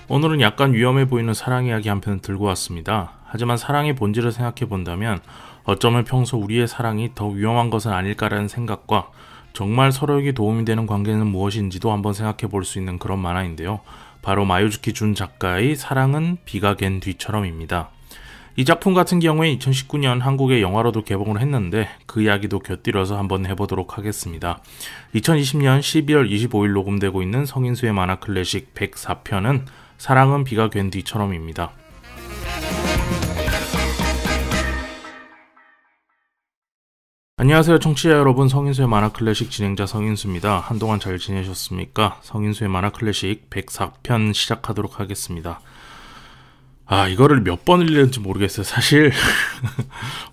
오늘은 약간 위험해 보이는 사랑 이야기 한 편 들고 왔습니다. 하지만 사랑의 본질을 생각해 본다면 어쩌면 평소 우리의 사랑이 더 위험한 것은 아닐까라는 생각과 정말 서로에게 도움이 되는 관계는 무엇인지도 한번 생각해 볼 수 있는 그런 만화인데요. 바로 마유즈키 준 작가의 사랑은 비가 갠 뒤처럼입니다. 이 작품 같은 경우에 2019년 한국에 영화로도 개봉을 했는데 그 이야기도 곁들여서 한번 해보도록 하겠습니다. 2020년 12월 25일 녹음되고 있는 성인수의 만화 클래식 104편은 사랑은 비가 갠 뒤처럼입니다. 안녕하세요 청취자 여러분, 성인수의 만화 클래식 진행자 성인수입니다. 한동안 잘 지내셨습니까? 성인수의 만화 클래식 104편 시작하도록 하겠습니다. 이거를 몇 번을 읽는지 모르겠어요. 사실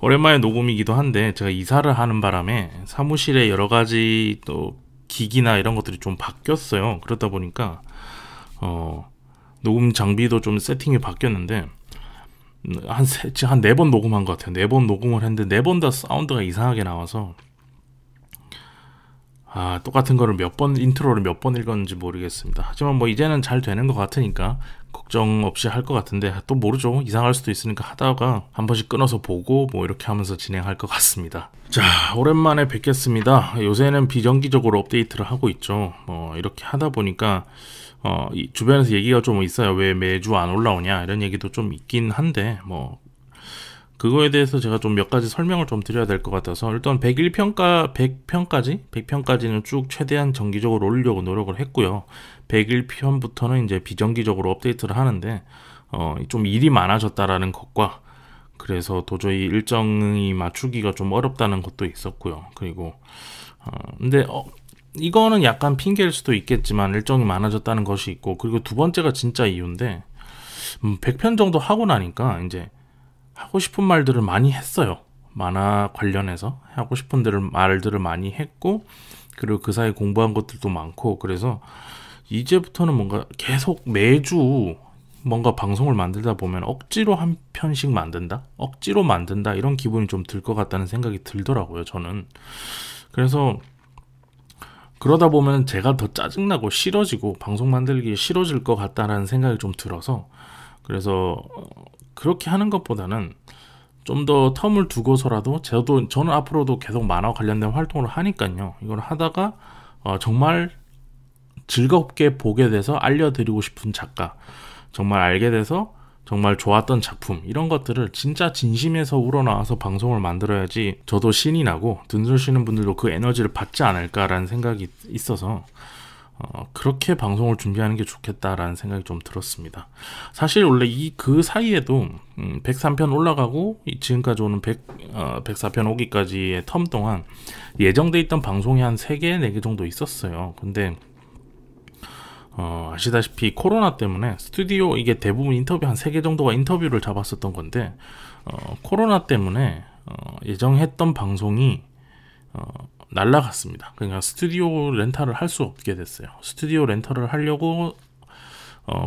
오랜만에 녹음이기도 한데 제가 이사를 하는 바람에 사무실에 여러 가지 또 기기나 이런 것들이 좀 바뀌었어요. 그러다 보니까 녹음 장비도 좀 세팅이 바뀌었는데 한 4번 녹음한 것 같아요. 4번 녹음을 했는데 4번 다 사운드가 이상하게 나와서 똑같은 거를 인트로를 몇 번 읽었는지 모르겠습니다. 하지만 뭐 이제는 잘 되는 것 같으니까 걱정 없이 할 것 같은데 또 모르죠. 이상할 수도 있으니까 하다가 한 번씩 끊어서 보고 뭐 이렇게 하면서 진행할 것 같습니다. 자, 오랜만에 뵙겠습니다. 요새는 비정기적으로 업데이트를 하고 있죠. 이렇게 하다 보니까 이 주변에서 얘기가 좀 있어요. 왜 매주 안 올라오냐 이런 얘기도 좀 있긴 한데 그거에 대해서 제가 좀 몇 가지 설명을 좀 드려야 될 것 같아서 일단 100편까지는 쭉 최대한 정기적으로 올리려고 노력을 했고요. 101편부터는 이제 비정기적으로 업데이트를 하는데 좀 일이 많아졌다라는 것과 그래서 도저히 일정이 맞추기가 좀 어렵다는 것도 있었고요. 그리고 근데 이거는 약간 핑계일 수도 있겠지만 일정이 많아졌다는 것이 있고, 그리고 두 번째가 진짜 이유인데 100편 정도 하고 나니까 이제 하고 싶은 말들을 많이 했어요. 만화 관련해서 하고 싶은 말들을 많이 했고, 그리고 그 사이 공부한 것들도 많고, 그래서 이제부터는 뭔가 계속 매주 뭔가 방송을 만들다 보면 억지로 한 편씩 억지로 만든다 이런 기분이 좀 들 것 같다는 생각이 들더라고요, 저는. 그래서 그러다 보면 제가 더 짜증나고 싫어지고 방송 만들기 싫어질 것 같다라는 생각이 좀 들어서, 그래서 그렇게 하는 것보다는 좀 더 텀을 두고서라도 저는 앞으로도 계속 만화 관련된 활동을 하니까요. 이걸 하다가 정말 즐겁게 보게 돼서 알려드리고 싶은 작가, 정말 알게 돼서 정말 좋았던 작품, 이런 것들을 진짜 진심에서 우러나와서 방송을 만들어야지 저도 신이 나고 들으시는 분들도 그 에너지를 받지 않을까라는 생각이 있어서 그렇게 방송을 준비하는 게 좋겠다라는 생각이 좀 들었습니다. 사실 원래 그 사이에도 103편 올라가고 지금까지 오는 104편 오기까지의 텀 동안 예정돼 있던 방송이 한 3개, 4개 정도 있었어요. 근데 아시다시피 코로나 때문에 스튜디오, 이게 대부분 인터뷰 한 3개 정도가 인터뷰를 잡았었던 건데 코로나 때문에 예정했던 방송이 날라갔습니다. 그러니까 스튜디오 렌탈을 할 수 없게 됐어요. 스튜디오 렌탈을 하려고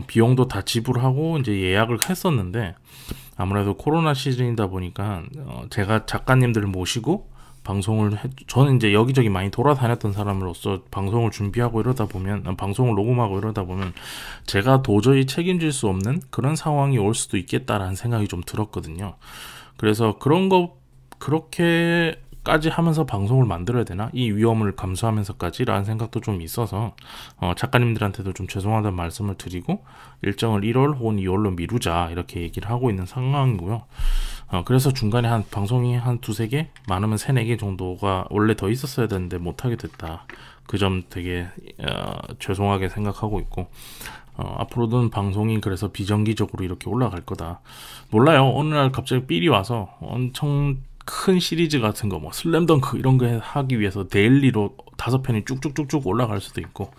비용도 다 지불하고 이제 예약을 했었는데, 아무래도 코로나 시즌이다 보니까 제가 작가님들을 모시고 저는 이제 여기저기 많이 돌아다녔던 사람으로서 방송을 준비하고 방송을 녹음하고 이러다 보면 제가 도저히 책임질 수 없는 그런 상황이 올 수도 있겠다라는 생각이 좀 들었거든요. 그래서 그렇게까지 하면서 방송을 만들어야 되나? 이 위험을 감수하면서까지 라는 생각도 좀 있어서 작가님들한테도 좀 죄송하다는 말씀을 드리고 일정을 1월 혹은 2월로 미루자 이렇게 얘기를 하고 있는 상황이고요. 그래서 중간에 방송이 한 2-3개, 많으면 3-4개 정도가 원래 더 있었어야 되는데 못하게 됐다. 그 점 되게 죄송하게 생각하고 있고, 앞으로는 방송이 그래서 비정기적으로 이렇게 올라갈 거다. 몰라요. 어느 날 갑자기 삘이 와서 엄청 큰 시리즈 같은 거, 슬램덩크 이런 거 하기 위해서 데일리로 5편이 쭉쭉쭉쭉 올라갈 수도 있고,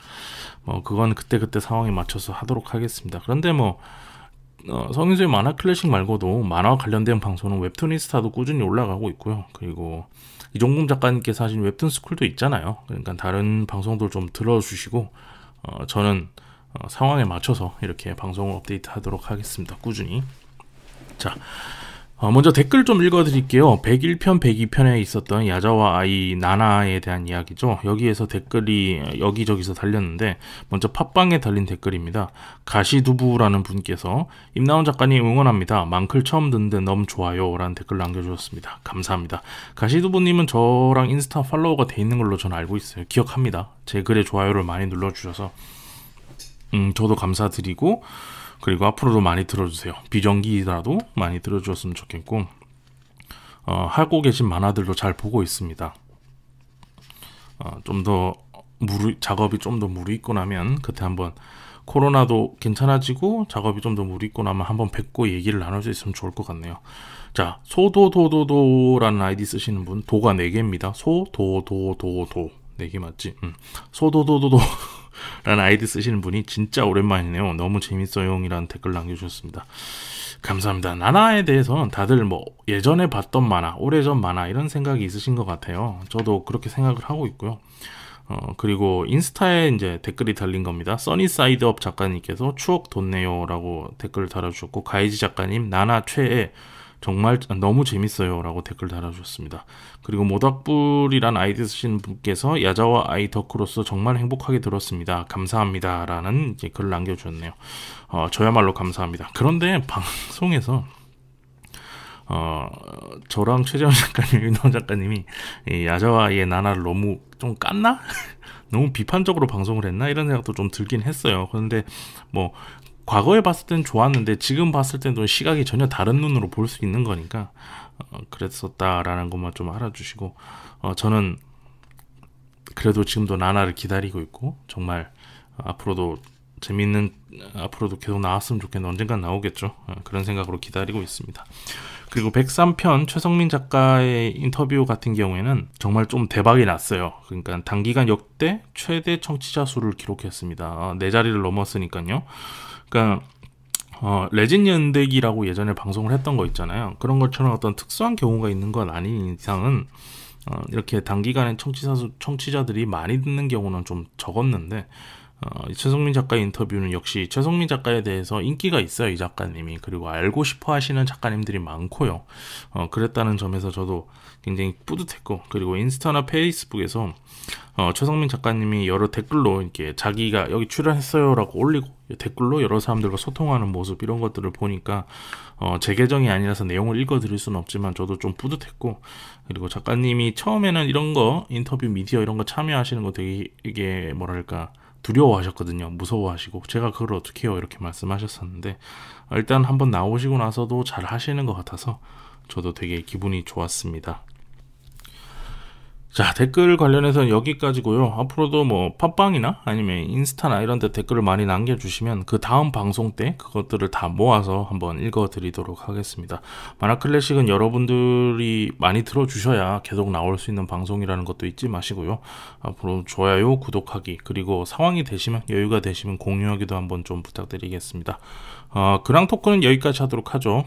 그건 그때 상황에 맞춰서 하도록 하겠습니다. 그런데 성인수의 만화 클래식 말고도 만화 관련된 방송은 웹툰이스타도 꾸준히 올라가고 있고요. 그리고 이종범 작가님께서 하신 웹툰 스쿨도 있잖아요. 그러니까 다른 방송도 좀 들어주시고 저는 상황에 맞춰서 이렇게 방송을 업데이트 하도록 하겠습니다. 꾸준히. 자, 먼저 댓글 좀 읽어드릴게요. 101편, 102편에 있었던 야자와 아이 나나에 대한 이야기죠. 여기에서 댓글이 여기저기서 달렸는데 먼저 팟빵에 달린 댓글입니다. 가시두부라는 분께서 임나온 작가님 응원합니다. 망클 처음 듣는데 너무 좋아요 라는 댓글 남겨주셨습니다. 감사합니다. 가시두부님은 저랑 인스타 팔로워가 돼 있는 걸로 저는 알고 있어요. 기억합니다. 제 글에 좋아요를 많이 눌러주셔서 저도 감사드리고, 그리고 앞으로도 많이 들어주세요. 비정기라도 많이 들어주셨으면 좋겠고, 하고 계신 만화들도 잘 보고 있습니다. 좀 더 작업이 좀 더 무르익고 나면 그때 한번, 코로나도 괜찮아지고 작업이 좀 더 무르익고 나면 한번 뵙고 얘기를 나눌 수 있으면 좋을 것 같네요. 자, 소도도도도라는 아이디 쓰시는 분, 도가 4개입니다. 소도도도도 4개 맞지? 소도도도도 라는 아이디 쓰시는 분이 진짜 오랜만이네요. 너무 재밌어요 이라는 댓글 남겨주셨습니다. 감사합니다. 나나에 대해서는 다들 뭐 예전에 봤던 만화, 오래전 만화 이런 생각이 있으신 것 같아요. 저도 그렇게 생각을 하고 있고요. 그리고 인스타에 이제 댓글이 달린 겁니다. 써니사이드업 작가님께서 추억 돋네요 라고 댓글을 달아주셨고, 가이지 작가님 나나 최애 정말 너무 재밌어요 라고 댓글 달아주셨습니다. 그리고 모닥불이란 아이디 쓰시는 분께서 야자와 아이 덕후로서 정말 행복하게 들었습니다. 감사합니다 라는 이제 글을 남겨주셨네요. 저야말로 감사합니다. 그런데 방송에서 저랑 최재원 작가님, 윤호 작가님이 야자와 아이의 나나를 너무 좀 깠나? 너무 비판적으로 방송을 했나? 이런 생각도 좀 들긴 했어요. 그런데 뭐 과거에 봤을 땐 좋았는데 지금 봤을 땐 또 시각이 전혀 다른 눈으로 볼 수 있는 거니까 그랬었다라는 것만 좀 알아주시고, 저는 그래도 지금도 나나를 기다리고 있고, 정말 앞으로도 앞으로도 계속 나왔으면 좋겠는데 언젠간 나오겠죠. 그런 생각으로 기다리고 있습니다. 그리고 103편 최성민 작가의 인터뷰 같은 경우에는 정말 좀 대박이 났어요. 그러니까 단기간 역대 최대 청취자 수를 기록했습니다. 4자리를 넘었으니까요. 그러니까 레진 연대기라고 예전에 방송을 했던 거 있잖아요. 그런 것처럼 어떤 특수한 경우가 있는 건 아닌 이상은 이렇게 단기간에 청취자들이 많이 듣는 경우는 좀 적었는데, 최성민 작가 인터뷰는 역시 최성민 작가에 대해서 인기가 있어요, 이 작가님이. 그리고 알고 싶어 하시는 작가님들이 많고요. 그랬다는 점에서 저도 굉장히 뿌듯했고, 그리고 인스타나 페이스북에서 최성민 작가님이 여러 댓글로 이렇게 자기가 여기 출연했어요 라고 올리고 댓글로 여러 사람들과 소통하는 모습, 이런 것들을 보니까 제 계정이 아니라서 내용을 읽어드릴 수는 없지만 저도 좀 뿌듯했고, 그리고 작가님이 처음에는 이런 거 인터뷰 미디어 이런 거 참여하시는 거 되게 이게 뭐랄까 두려워하셨거든요. 무서워하시고, 제가 그걸 어떻게 해요 이렇게 말씀하셨었는데, 일단 한번 나오시고 나서도 잘 하시는 것 같아서 저도 되게 기분이 좋았습니다. 자, 댓글 관련해서는 여기까지고요. 앞으로도 뭐 팟빵이나 아니면 인스타나 이런 데 댓글을 많이 남겨주시면 그 다음 방송 때 그것들을 다 모아서 한번 읽어드리도록 하겠습니다. 만화클래식은 여러분들이 많이 들어주셔야 계속 나올 수 있는 방송이라는 것도 잊지 마시고요. 앞으로 좋아요, 구독하기, 그리고 상황이 되시면, 여유가 되시면 공유하기도 한번 좀 부탁드리겠습니다. 근황 토크는 여기까지 하도록 하죠.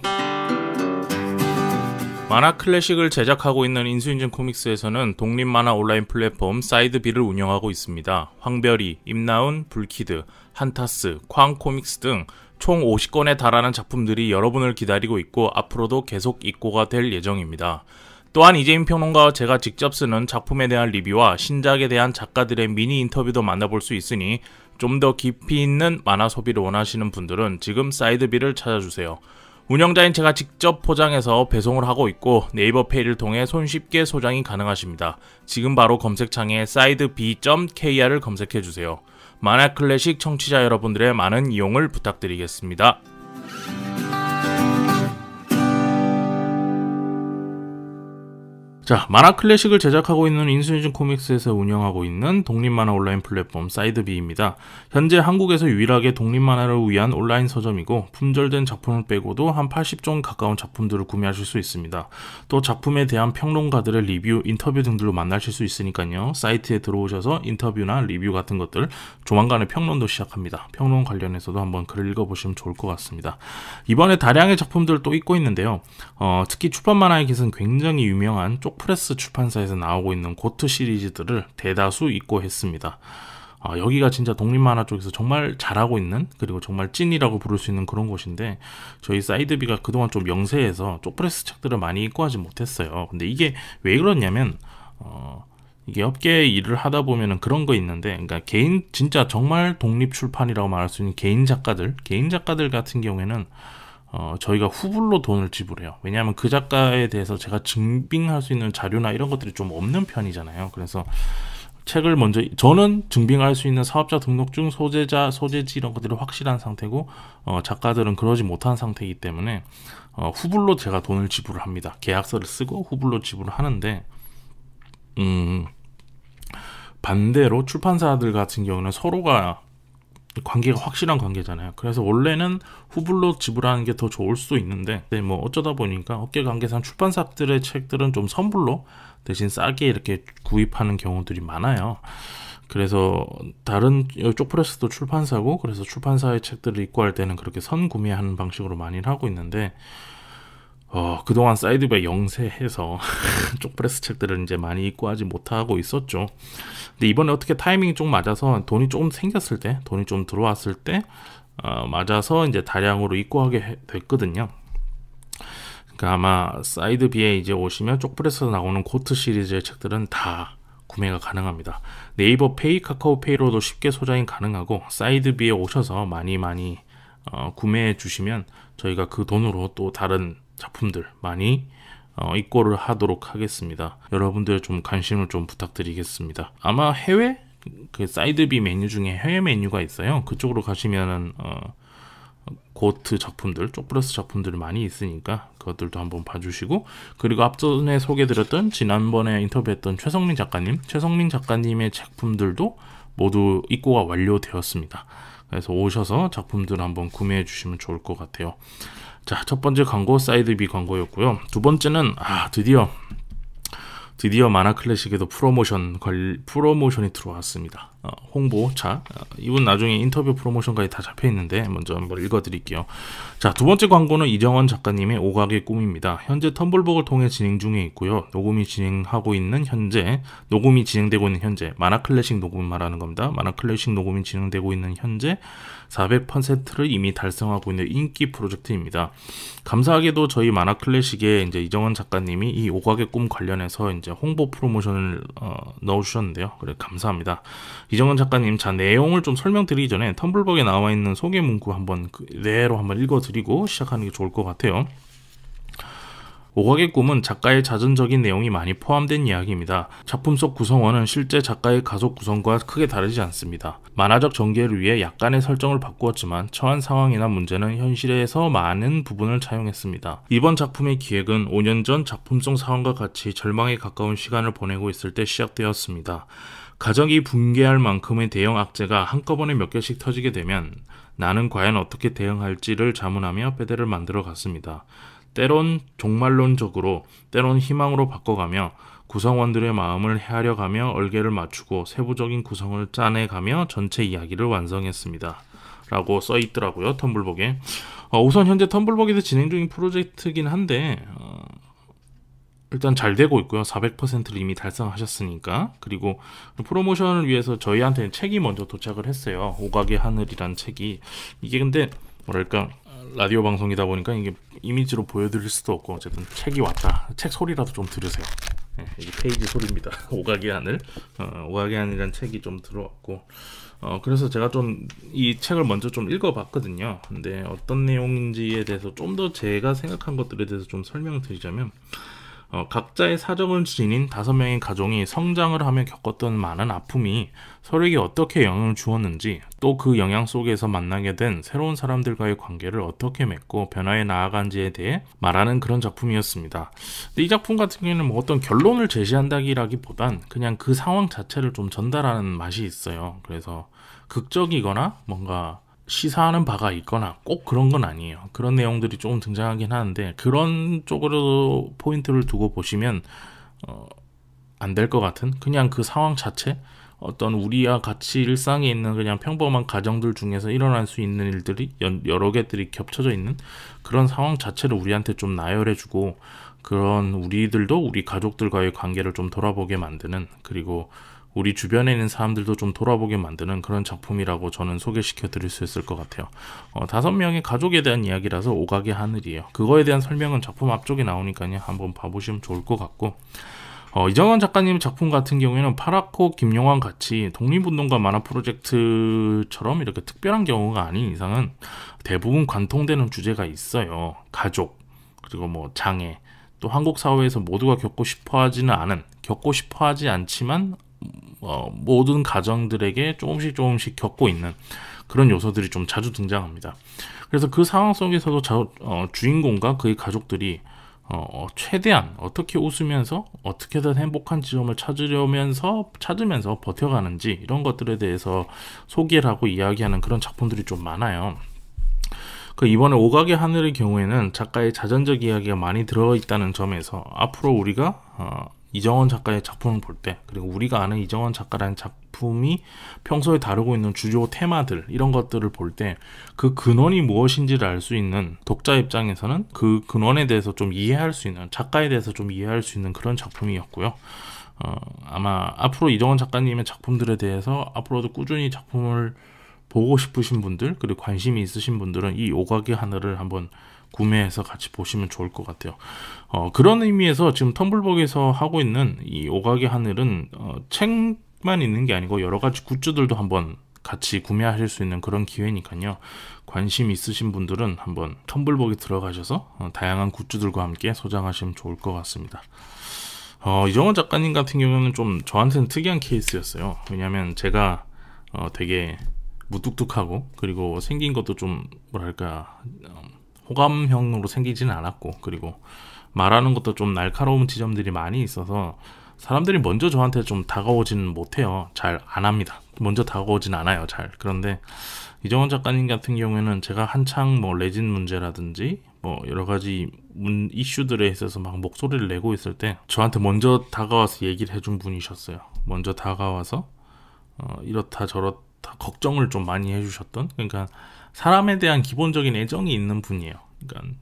만화 클래식을 제작하고 있는 인수인증 코믹스에서는 독립 만화 온라인 플랫폼 사이드비를 운영하고 있습니다. 황별이, 임나운, 불키드, 한타스, 쾅 코믹스 등 총 50권에 달하는 작품들이 여러분을 기다리고 있고 앞으로도 계속 입고가 될 예정입니다. 또한 이재민 평론가와 제가 직접 쓰는 작품에 대한 리뷰와 신작에 대한 작가들의 미니 인터뷰도 만나볼 수 있으니 좀 더 깊이 있는 만화 소비를 원하시는 분들은 지금 사이드비를 찾아주세요. 운영자인 제가 직접 포장해서 배송을 하고 있고 네이버 페이를 통해 손쉽게 소장이 가능하십니다. 지금 바로 검색창에 sideB.kr을 검색해주세요. 만화클래식 청취자 여러분들의 많은 이용을 부탁드리겠습니다. 자, 만화 클래식을 제작하고 있는 인수인증 코믹스에서 운영하고 있는 독립만화 온라인 플랫폼 사이드비입니다. 현재 한국에서 유일하게 독립만화를 위한 온라인 서점이고 품절된 작품을 빼고도 한 80종 가까운 작품들을 구매하실 수 있습니다. 또 작품에 대한 평론가들의 리뷰, 인터뷰 등들로 만나실 수 있으니까요. 사이트에 들어오셔서 인터뷰나 리뷰 같은 것들, 조만간에 평론도 시작합니다. 평론 관련해서도 한번 글을 읽어보시면 좋을 것 같습니다. 이번에 다량의 작품들을 또 읽고 있는데요. 특히 출판 만화의 기선 굉장히 유명한 쪽프레스 출판사에서 나오고 있는 고트 시리즈들을 대다수 입고했습니다. 여기가 진짜 독립만화 쪽에서 정말 잘하고 있는, 그리고 정말 찐이라고 부를 수 있는 그런 곳인데, 저희 사이드비가 그동안 좀 영세해서 쪽프레스 책들을 많이 읽고 하지 못했어요. 근데 이게 왜 그러냐면 이게 업계 일을 하다 보면은 그런 거 있는데, 그러니까 개인, 진짜 정말 독립 출판이라고 말할 수 있는 개인 작가들 같은 경우에는 저희가 후불로 돈을 지불해요. 왜냐하면 그 작가에 대해서 제가 증빙할 수 있는 자료나 이런 것들이 좀 없는 편이잖아요. 그래서 책을 먼저, 저는 증빙할 수 있는 사업자 등록증, 소재자, 소재지 이런 것들이 확실한 상태고, 작가들은 그러지 못한 상태이기 때문에 후불로 제가 돈을 지불을 합니다. 계약서를 쓰고 후불로 지불을 하는데, 반대로 출판사들 같은 경우는 서로가 관계가 확실한 관계잖아요. 그래서 원래는 후불로 지불하는 게 더 좋을 수도 있는데, 뭐 어쩌다 보니까 업계 관계상 출판사들의 책들은 좀 선불로 대신 싸게 이렇게 구입하는 경우들이 많아요. 그래서 다른 쪽프레스도 출판사고, 그래서 출판사의 책들을 입고할 때는 그렇게 선구매하는 방식으로 많이 하고 있는데, 그동안 사이드바 영세해서 쪽프레스 책들을 이제 많이 입고하지 못하고 있었죠. 근데 이번에 어떻게 타이밍이 좀 맞아서 돈이 조금 생겼을 때, 돈이 좀 들어왔을 때 맞아서 이제 다량으로 입고하게 됐거든요. 그러니까 아마 사이드비에 이제 오시면 쪽프레스에서 나오는 고트 시리즈의 책들은 다 구매가 가능합니다. 네이버 페이, 카카오페이로도 쉽게 소장이 가능하고, 사이드비에 오셔서 많이 구매해 주시면 저희가 그 돈으로 또 다른 작품들 많이 입고를 하도록 하겠습니다. 여러분들 좀 관심을 좀 부탁드리겠습니다. 아마 해외 그 사이드비 메뉴 중에 해외 메뉴가 있어요. 그쪽으로 가시면은 고트 작품들, 쪽프레스 작품들이 많이 있으니까 그것들도 한번 봐주시고, 그리고 앞전에 소개드렸던 지난번에 인터뷰했던 최성민 작가님의 작품들도 모두 입고가 완료되었습니다. 그래서 오셔서 작품들 한번 구매해 주시면 좋을 것 같아요. 자, 첫 번째 광고 사이드비 광고였고요. 두 번째는 드디어 만화클래식에도 프로모션이 들어왔습니다. 홍보차. 이분 나중에 인터뷰 프로모션까지 다 잡혀 있는데 먼저 한번 읽어드릴게요. 자, 두 번째 광고는 이정원 작가님의 오각의 꿈입니다. 현재 텀블벅을 통해 진행 중에 있고요. 녹음이 진행되고 있는 현재 만화클래식 녹음 말하는 겁니다. 만화클래식 녹음이 진행되고 있는 현재 400%를 이미 달성하고 있는 인기 프로젝트입니다. 감사하게도 저희 만화클래식에 이제 이정원 작가님이 이 오각의 꿈 관련해서 이제 홍보 프로모션을 넣어주셨는데요. 그래, 감사합니다. 이정원 작가님, 자, 내용을 좀 설명드리기 전에 텀블벅에 나와 있는 소개 문구 한번 그대로 한번 읽어드리고 시작하는 게 좋을 것 같아요. 오각의 꿈은 작가의 자전적인 내용이 많이 포함된 이야기입니다. 작품 속 구성원은 실제 작가의 가족 구성과 크게 다르지 않습니다. 만화적 전개를 위해 약간의 설정을 바꾸었지만 처한 상황이나 문제는 현실에서 많은 부분을 차용했습니다. 이번 작품의 기획은 5년 전 작품 속 상황과 같이 절망에 가까운 시간을 보내고 있을 때 시작되었습니다. 가정이 붕괴할 만큼의 대형 악재가 한꺼번에 몇 개씩 터지게 되면 나는 과연 어떻게 대응할지를 자문하며 페대를 만들어 갔습니다. 때론 종말론적으로, 때론 희망으로 바꿔가며 구성원들의 마음을 헤아려가며 얼개를 맞추고 세부적인 구성을 짜내가며 전체 이야기를 완성했습니다. 라고 써있더라고요, 텀블벅에. 우선 현재 텀블벅에서 진행 중인 프로젝트긴 한데 일단 잘 되고 있고요. 400%를 이미 달성하셨으니까. 그리고 프로모션을 위해서 저희한테는 책이 먼저 도착을 했어요. 오각의 하늘이란 책이. 이게 근데 뭐랄까, 라디오 방송이다 보니까 이게 이미지로 보여드릴 수도 없고, 어쨌든 책이 왔다. 책 소리라도 좀 들으세요. 네, 이게 페이지 소리입니다. 오각의 하늘. 오각의 하늘이란 책이 좀 들어왔고, 그래서 제가 좀 이 책을 먼저 좀 읽어봤거든요. 근데 어떤 내용인지에 대해서 좀 더 제가 생각한 것들에 대해서 좀 설명을 드리자면, 각자의 사정을 지닌 5명의 가족이 성장을 하며 겪었던 많은 아픔이 서로에게 어떻게 영향을 주었는지, 또 그 영향 속에서 만나게 된 새로운 사람들과의 관계를 어떻게 맺고 변화해 나아간지에 대해 말하는 그런 작품이었습니다. 근데 이 작품 같은 경우에는 뭐 어떤 결론을 제시한다기보단 그냥 그 상황 자체를 좀 전달하는 맛이 있어요. 그래서 극적이거나 뭔가 시사하는 바가 있거나 꼭 그런 건 아니에요. 그런 내용들이 조금 등장하긴 하는데, 그런 쪽으로 포인트를 두고 보시면 안 될 것 같은, 그냥 그 상황 자체, 어떤 우리와 같이 일상에 있는 그냥 평범한 가정들 중에서 일어날 수 있는 일들이 여러 개들이 겹쳐져 있는 그런 상황 자체를 우리한테 좀 나열해주고, 그런 우리들도 우리 가족들과의 관계를 좀 돌아보게 만드는, 그리고 우리 주변에 있는 사람들도 좀 돌아보게 만드는 그런 작품이라고 저는 소개시켜 드릴 수 있을 것 같아요. 5명의 가족에 대한 이야기라서 오각의 하늘이에요. 그거에 대한 설명은 작품 앞쪽에 나오니까요. 한번 봐보시면 좋을 것 같고, 이정원 작가님 작품 같은 경우에는 파라코, 김용환 같이 독립운동가 만화 프로젝트처럼 이렇게 특별한 경우가 아닌 이상은 대부분 관통되는 주제가 있어요. 가족, 그리고 뭐 장애, 또 한국 사회에서 모두가 겪고 싶어 하지 않지만 모든 가정들에게 조금씩 겪고 있는 그런 요소들이 좀 자주 등장합니다. 그래서 그 상황 속에서도 주인공과 그의 가족들이 최대한 어떻게 웃으면서 어떻게든 행복한 지점을 찾으면서 버텨가는지 이런 것들에 대해서 소개를 하고 이야기하는 그런 작품들이 좀 많아요. 이번에 오각의 하늘의 경우에는 작가의 자전적 이야기가 많이 들어있다는 점에서 앞으로 우리가 이정원 작가의 작품을 볼 때, 그리고 우리가 아는 이정원 작가라는 작품이 평소에 다루고 있는 주요 테마들, 이런 것들을 볼 때 그 근원이 무엇인지를 알 수 있는 독자 입장에서는 그 근원에 대해서 좀 이해할 수 있는, 작가에 대해서 좀 이해할 수 있는 그런 작품이었고요. 아마 앞으로 이정원 작가님의 작품들에 대해서 앞으로도 꾸준히 작품을 보고 싶으신 분들, 그리고 관심이 있으신 분들은 이 오각의 하늘을 한번 구매해서 같이 보시면 좋을 것 같아요. 그런 의미에서 지금 텀블벅에서 하고 있는 이 오각의 하늘은 책만 있는 게 아니고 여러 가지 굿즈들도 한번 같이 구매하실 수 있는 그런 기회니까요. 관심 있으신 분들은 한번 텀블벅에 들어가셔서 다양한 굿즈들과 함께 소장하시면 좋을 것 같습니다. 이정원 작가님 같은 경우는 좀 저한테는 특이한 케이스였어요. 왜냐하면 제가 되게 무뚝뚝하고, 그리고 생긴 것도 좀 뭐랄까 호감형으로 생기지는 않았고, 그리고 말하는 것도 좀 날카로운 지점들이 많이 있어서 사람들이 먼저 저한테 좀 다가오지는 못해요. 잘 안 합니다. 먼저 다가오진 않아요. 잘. 그런데 이정원 작가님 같은 경우에는 제가 한창 뭐 레진 문제라든지 뭐 여러 가지 이슈들에 있어서 막 목소리를 내고 있을 때 저한테 먼저 다가와서 얘기를 해준 분이셨어요. 먼저 다가와서 이렇다 저렇다 걱정을 좀 많이 해주셨던, 그러니까 사람에 대한 기본적인 애정이 있는 분이에요. 그러니까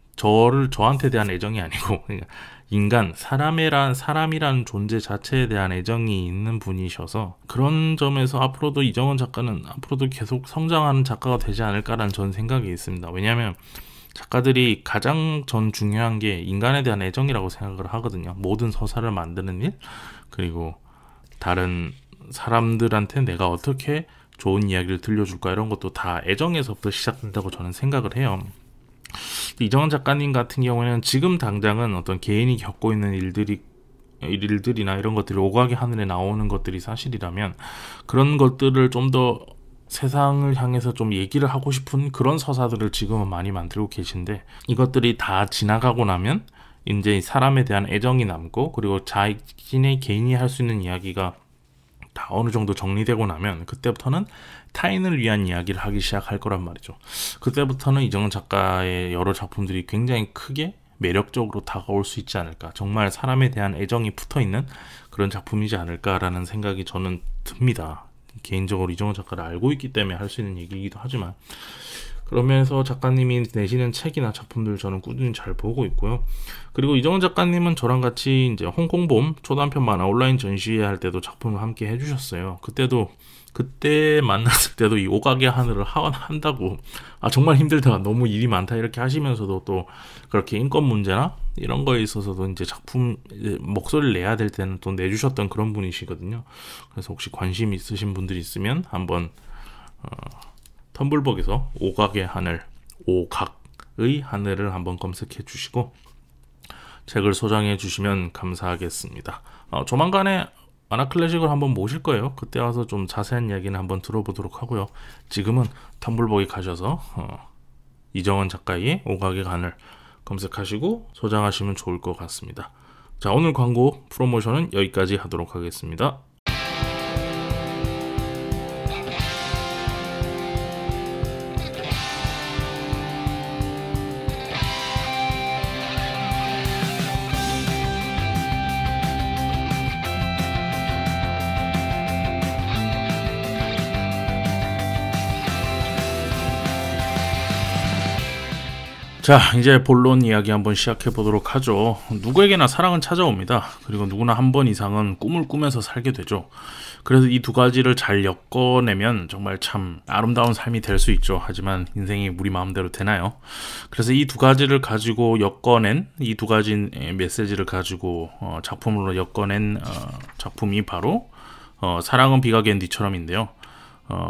저한테 대한 애정이 아니고 그러니까 사람이란 존재 자체에 대한 애정이 있는 분이셔서, 그런 점에서 앞으로도 이정원 작가는 앞으로도 계속 성장하는 작가가 되지 않을까라는 전 생각이 있습니다. 왜냐하면 작가들이 가장 중요한 게 인간에 대한 애정이라고 생각을 하거든요. 모든 서사를 만드는 일, 그리고 다른 사람들한테 내가 어떻게 좋은 이야기를 들려줄까, 이런 것도 다 애정에서부터 시작된다고 저는 생각을 해요. 이정원 작가님 같은 경우에는 지금 당장은 어떤 개인이 겪고 있는 일들이나 이런 것들이 오각의 하늘에 나오는 것들이 사실이라면, 그런 것들을 좀 더 세상을 향해서 좀 얘기를 하고 싶은 그런 서사들을 지금은 많이 만들고 계신데, 이것들이 다 지나가고 나면 이제 사람에 대한 애정이 남고, 그리고 자신의 개인이 할 수 있는 이야기가 다 어느 정도 정리되고 나면 그때부터는 타인을 위한 이야기를 하기 시작할 거란 말이죠. 그때부터는 이정원 작가의 여러 작품들이 굉장히 크게 매력적으로 다가올 수 있지 않을까, 정말 사람에 대한 애정이 붙어있는 그런 작품이지 않을까라는 생각이 저는 듭니다. 개인적으로 이정원 작가를 알고 있기 때문에 할 수 있는 얘기이기도 하지만, 그러면서 작가님이 내시는 책이나 작품들 저는 꾸준히 잘 보고 있고요. 그리고 이정원 작가님은 저랑 같이 이제 홍콩봄 초단편 만화 온라인 전시회 할 때도 작품을 함께 해주셨어요. 그때 만났을 때도 이 오각의 하늘을 한다고 정말 힘들다, 너무 일이 많다 이렇게 하시면서도 또 그렇게 인권 문제나 이런 거에 있어서도 이제 작품 목소리를 내야 될 때는 또 내주셨던 그런 분이시거든요. 그래서 혹시 관심 있으신 분들이 있으면 한번 텀블벅에서 오각의 하늘, 오각의 하늘을 한번 검색해 주시고 책을 소장해 주시면 감사하겠습니다. 조만간에 만화클래식을 한번 모실 거예요. 그때 와서 좀 자세한 이야기는 한번 들어보도록 하고요. 지금은 텀블벅에 가셔서 이정원 작가의 오각의 하늘 검색하시고 소장하시면 좋을 것 같습니다. 자, 오늘 광고 프로모션은 여기까지 하도록 하겠습니다. 자, 이제 본론 이야기 한번 시작해 보도록 하죠. 누구에게나 사랑은 찾아옵니다. 그리고 누구나 한 번 이상은 꿈을 꾸면서 살게 되죠. 그래서 이 두 가지를 잘 엮어내면 정말 참 아름다운 삶이 될 수 있죠. 하지만 인생이 우리 마음대로 되나요? 그래서 이 두 가지를 가지고 엮어낸 이 두 가지 메시지를 가지고 작품으로 엮어낸 작품이 바로 사랑은 비가 갠 뒤처럼인데요.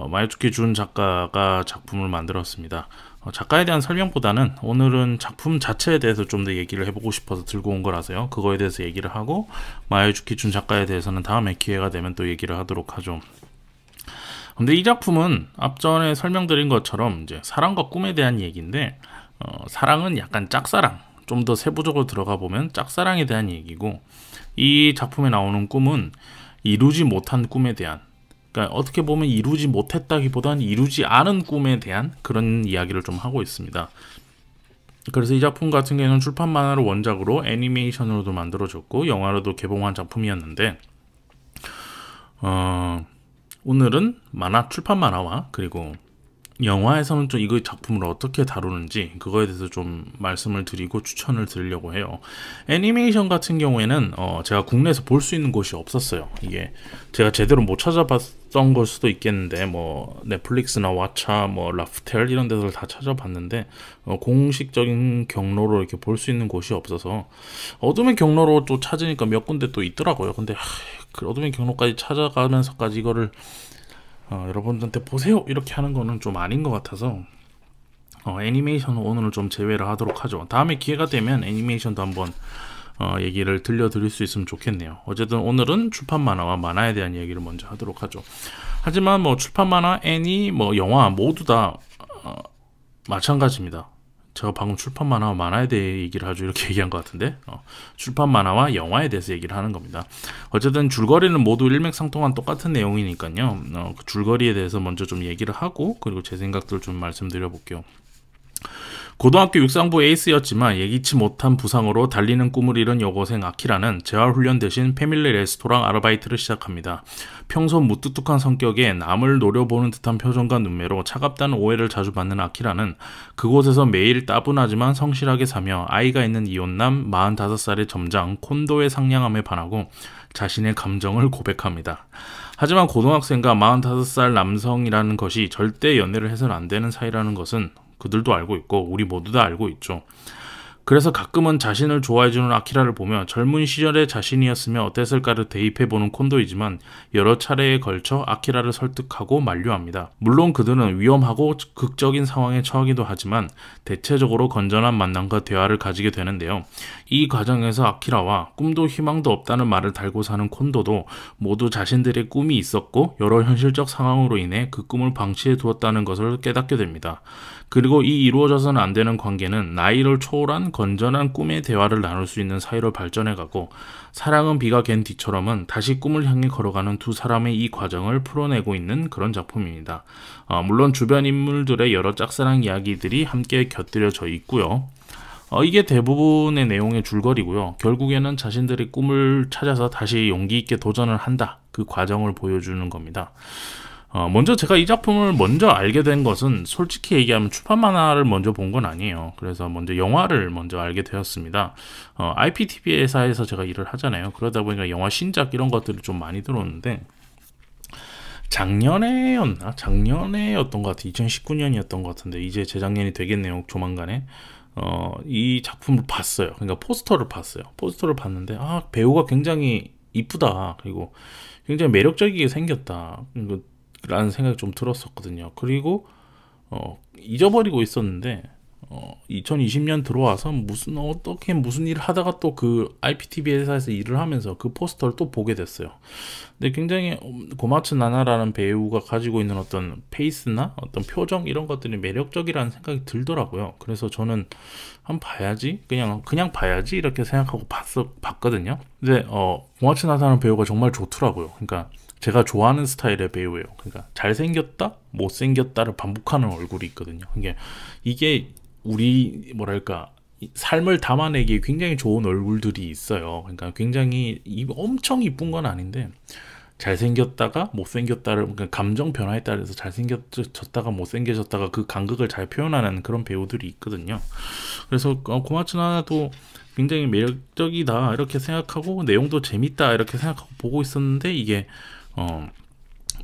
마에주키 준 작가가 작품을 만들었습니다. 작가에 대한 설명보다는 오늘은 작품 자체에 대해서 좀 더 얘기를 해보고 싶어서 들고 온 거라서요. 그거에 대해서 얘기를 하고 마에주키 준 작가에 대해서는 다음에 기회가 되면 또 얘기를 하도록 하죠. 근데 이 작품은 앞전에 설명드린 것처럼 이제 사랑과 꿈에 대한 얘기인데 사랑은 약간 짝사랑, 좀 더 세부적으로 들어가 보면 짝사랑에 대한 얘기고, 이 작품에 나오는 꿈은 이루지 못한 꿈에 대한, 그러니까 어떻게 보면 이루지 못했다기보다는 이루지 않은 꿈에 대한 그런 이야기를 좀 하고 있습니다. 그래서 이 작품 같은 경우에는 출판 만화를 원작으로 애니메이션으로도 만들어졌고 영화로도 개봉한 작품이었는데 오늘은 출판 만화와 그리고 영화에서는 좀 이거 작품을 어떻게 다루는지 그거에 대해서 좀 말씀을 드리고 추천을 드리려고 해요. 애니메이션 같은 경우에는 제가 국내에서 볼 수 있는 곳이 없었어요. 이게 제가 제대로 못 찾아봤던 걸 수도 있겠는데 뭐 넷플릭스나 왓챠, 뭐 라프텔 이런 데서 다 찾아봤는데 공식적인 경로로 이렇게 볼 수 있는 곳이 없어서 어둠의 경로로 또 찾으니까 몇 군데 또 있더라고요. 근데 그 어둠의 경로까지 찾아가면서까지 이거를 여러분들한테 보세요 이렇게 하는 거는 좀 아닌 것 같아서 애니메이션은 오늘은 좀 제외를 하도록 하죠. 다음에 기회가 되면 애니메이션도 한번 얘기를 들려드릴 수 있으면 좋겠네요. 어쨌든 오늘은 출판 만화와 만화에 대한 얘기를 먼저 하도록 하죠. 하지만 뭐 출판 만화, 애니, 뭐 영화 모두 다 마찬가지입니다. 제가 방금 출판 만화와 만화에 대해 얘기를 하죠 이렇게 얘기한 것 같은데 출판 만화와 영화에 대해서 얘기를 하는 겁니다. 어쨌든 줄거리는 모두 일맥상통한 똑같은 내용이니까요. 그 줄거리에 대해서 먼저 좀 얘기를 하고 그리고 제 생각들을 좀 말씀드려 볼게요. 고등학교 육상부 에이스였지만 예기치 못한 부상으로 달리는 꿈을 잃은 여고생 아키라는 재활훈련 대신 패밀리 레스토랑 아르바이트를 시작합니다. 평소 무뚝뚝한 성격에 남을 노려보는 듯한 표정과 눈매로 차갑다는 오해를 자주 받는 아키라는 그곳에서 매일 따분하지만 성실하게 사며 아이가 있는 이혼남 45살의 점장 콘도의 상냥함에 반하고 자신의 감정을 고백합니다. 하지만 고등학생과 45살 남성이라는 것이 절대 연애를 해서는 안 되는 사이라는 것은 그들도 알고 있고 우리 모두 다 알고 있죠. 그래서 가끔은 자신을 좋아해주는 아키라를 보며 젊은 시절의 자신이었으면 어땠을까를 대입해보는 콘도이지만 여러 차례에 걸쳐 아키라를 설득하고 만류합니다. 물론 그들은 위험하고 극적인 상황에 처하기도 하지만 대체적으로 건전한 만남과 대화를 가지게 되는데요. 이 과정에서 아키라와 꿈도 희망도 없다는 말을 달고 사는 콘도도 모두 자신들의 꿈이 있었고 여러 현실적 상황으로 인해 그 꿈을 방치해 두었다는 것을 깨닫게 됩니다. 그리고 이 이루어져서는 안 되는 관계는 나이를 초월한 건전한 꿈의 대화를 나눌 수 있는 사이로 발전해가고 사랑은 비가 갠 뒤처럼은 다시 꿈을 향해 걸어가는 두 사람의 이 과정을 풀어내고 있는 그런 작품입니다. 물론 주변 인물들의 여러 짝사랑 이야기들이 함께 곁들여져 있고요. 이게 대부분의 내용의 줄거리고요. 결국에는 자신들의 꿈을 찾아서 다시 용기 있게 도전을 한다. 그 과정을 보여주는 겁니다. 먼저 제가 이 작품을 먼저 알게 된 것은 솔직히 얘기하면 출판 만화를 먼저 본 건 아니에요. 그래서 먼저 영화를 먼저 알게 되었습니다. IPTV 회사에서 제가 일을 하잖아요. 그러다 보니까 영화 신작 이런 것들이 좀 많이 들어오는데 작년에였던 것 같아요. 2019년이었던 것 같은데 이제 재작년이 되겠네요. 조만간에. 이 작품을 봤어요. 그러니까 포스터를 봤어요. 포스터를 봤는데 배우가 굉장히 이쁘다. 그리고 굉장히 매력적이게 생겼다. 라는 생각이 좀 들었었거든요. 그리고 잊어버리고 있었는데 2020년 들어와서 무슨 일을 하다가 또 그 IPTV 회사에서 일을 하면서 그 포스터를 또 보게 됐어요. 근데 굉장히 고마츠 나나라는 배우가 가지고 있는 어떤 페이스나 어떤 표정 이런 것들이 매력적이라는 생각이 들더라고요. 그래서 저는 한번 봐야지 그냥 봐야지 이렇게 생각하고 봤거든요. 근데 고마츠 나나라는 배우가 정말 좋더라고요. 그러니까 제가 좋아하는 스타일의 배우예요. 그러니까 잘생겼다, 못생겼다를 반복하는 얼굴이 있거든요. 이게 우리 뭐랄까 삶을 담아내기에 굉장히 좋은 얼굴들이 있어요. 그러니까 굉장히 엄청 이쁜 건 아닌데 잘생겼다가 못생겼다를 그러니까 감정 변화에 따라서 잘생겼다가 못생겨졌다가 그 간극을 잘 표현하는 그런 배우들이 있거든요. 그래서 고마츠 나나도 굉장히 매력적이다 이렇게 생각하고 내용도 재밌다 이렇게 생각하고 보고 있었는데 이게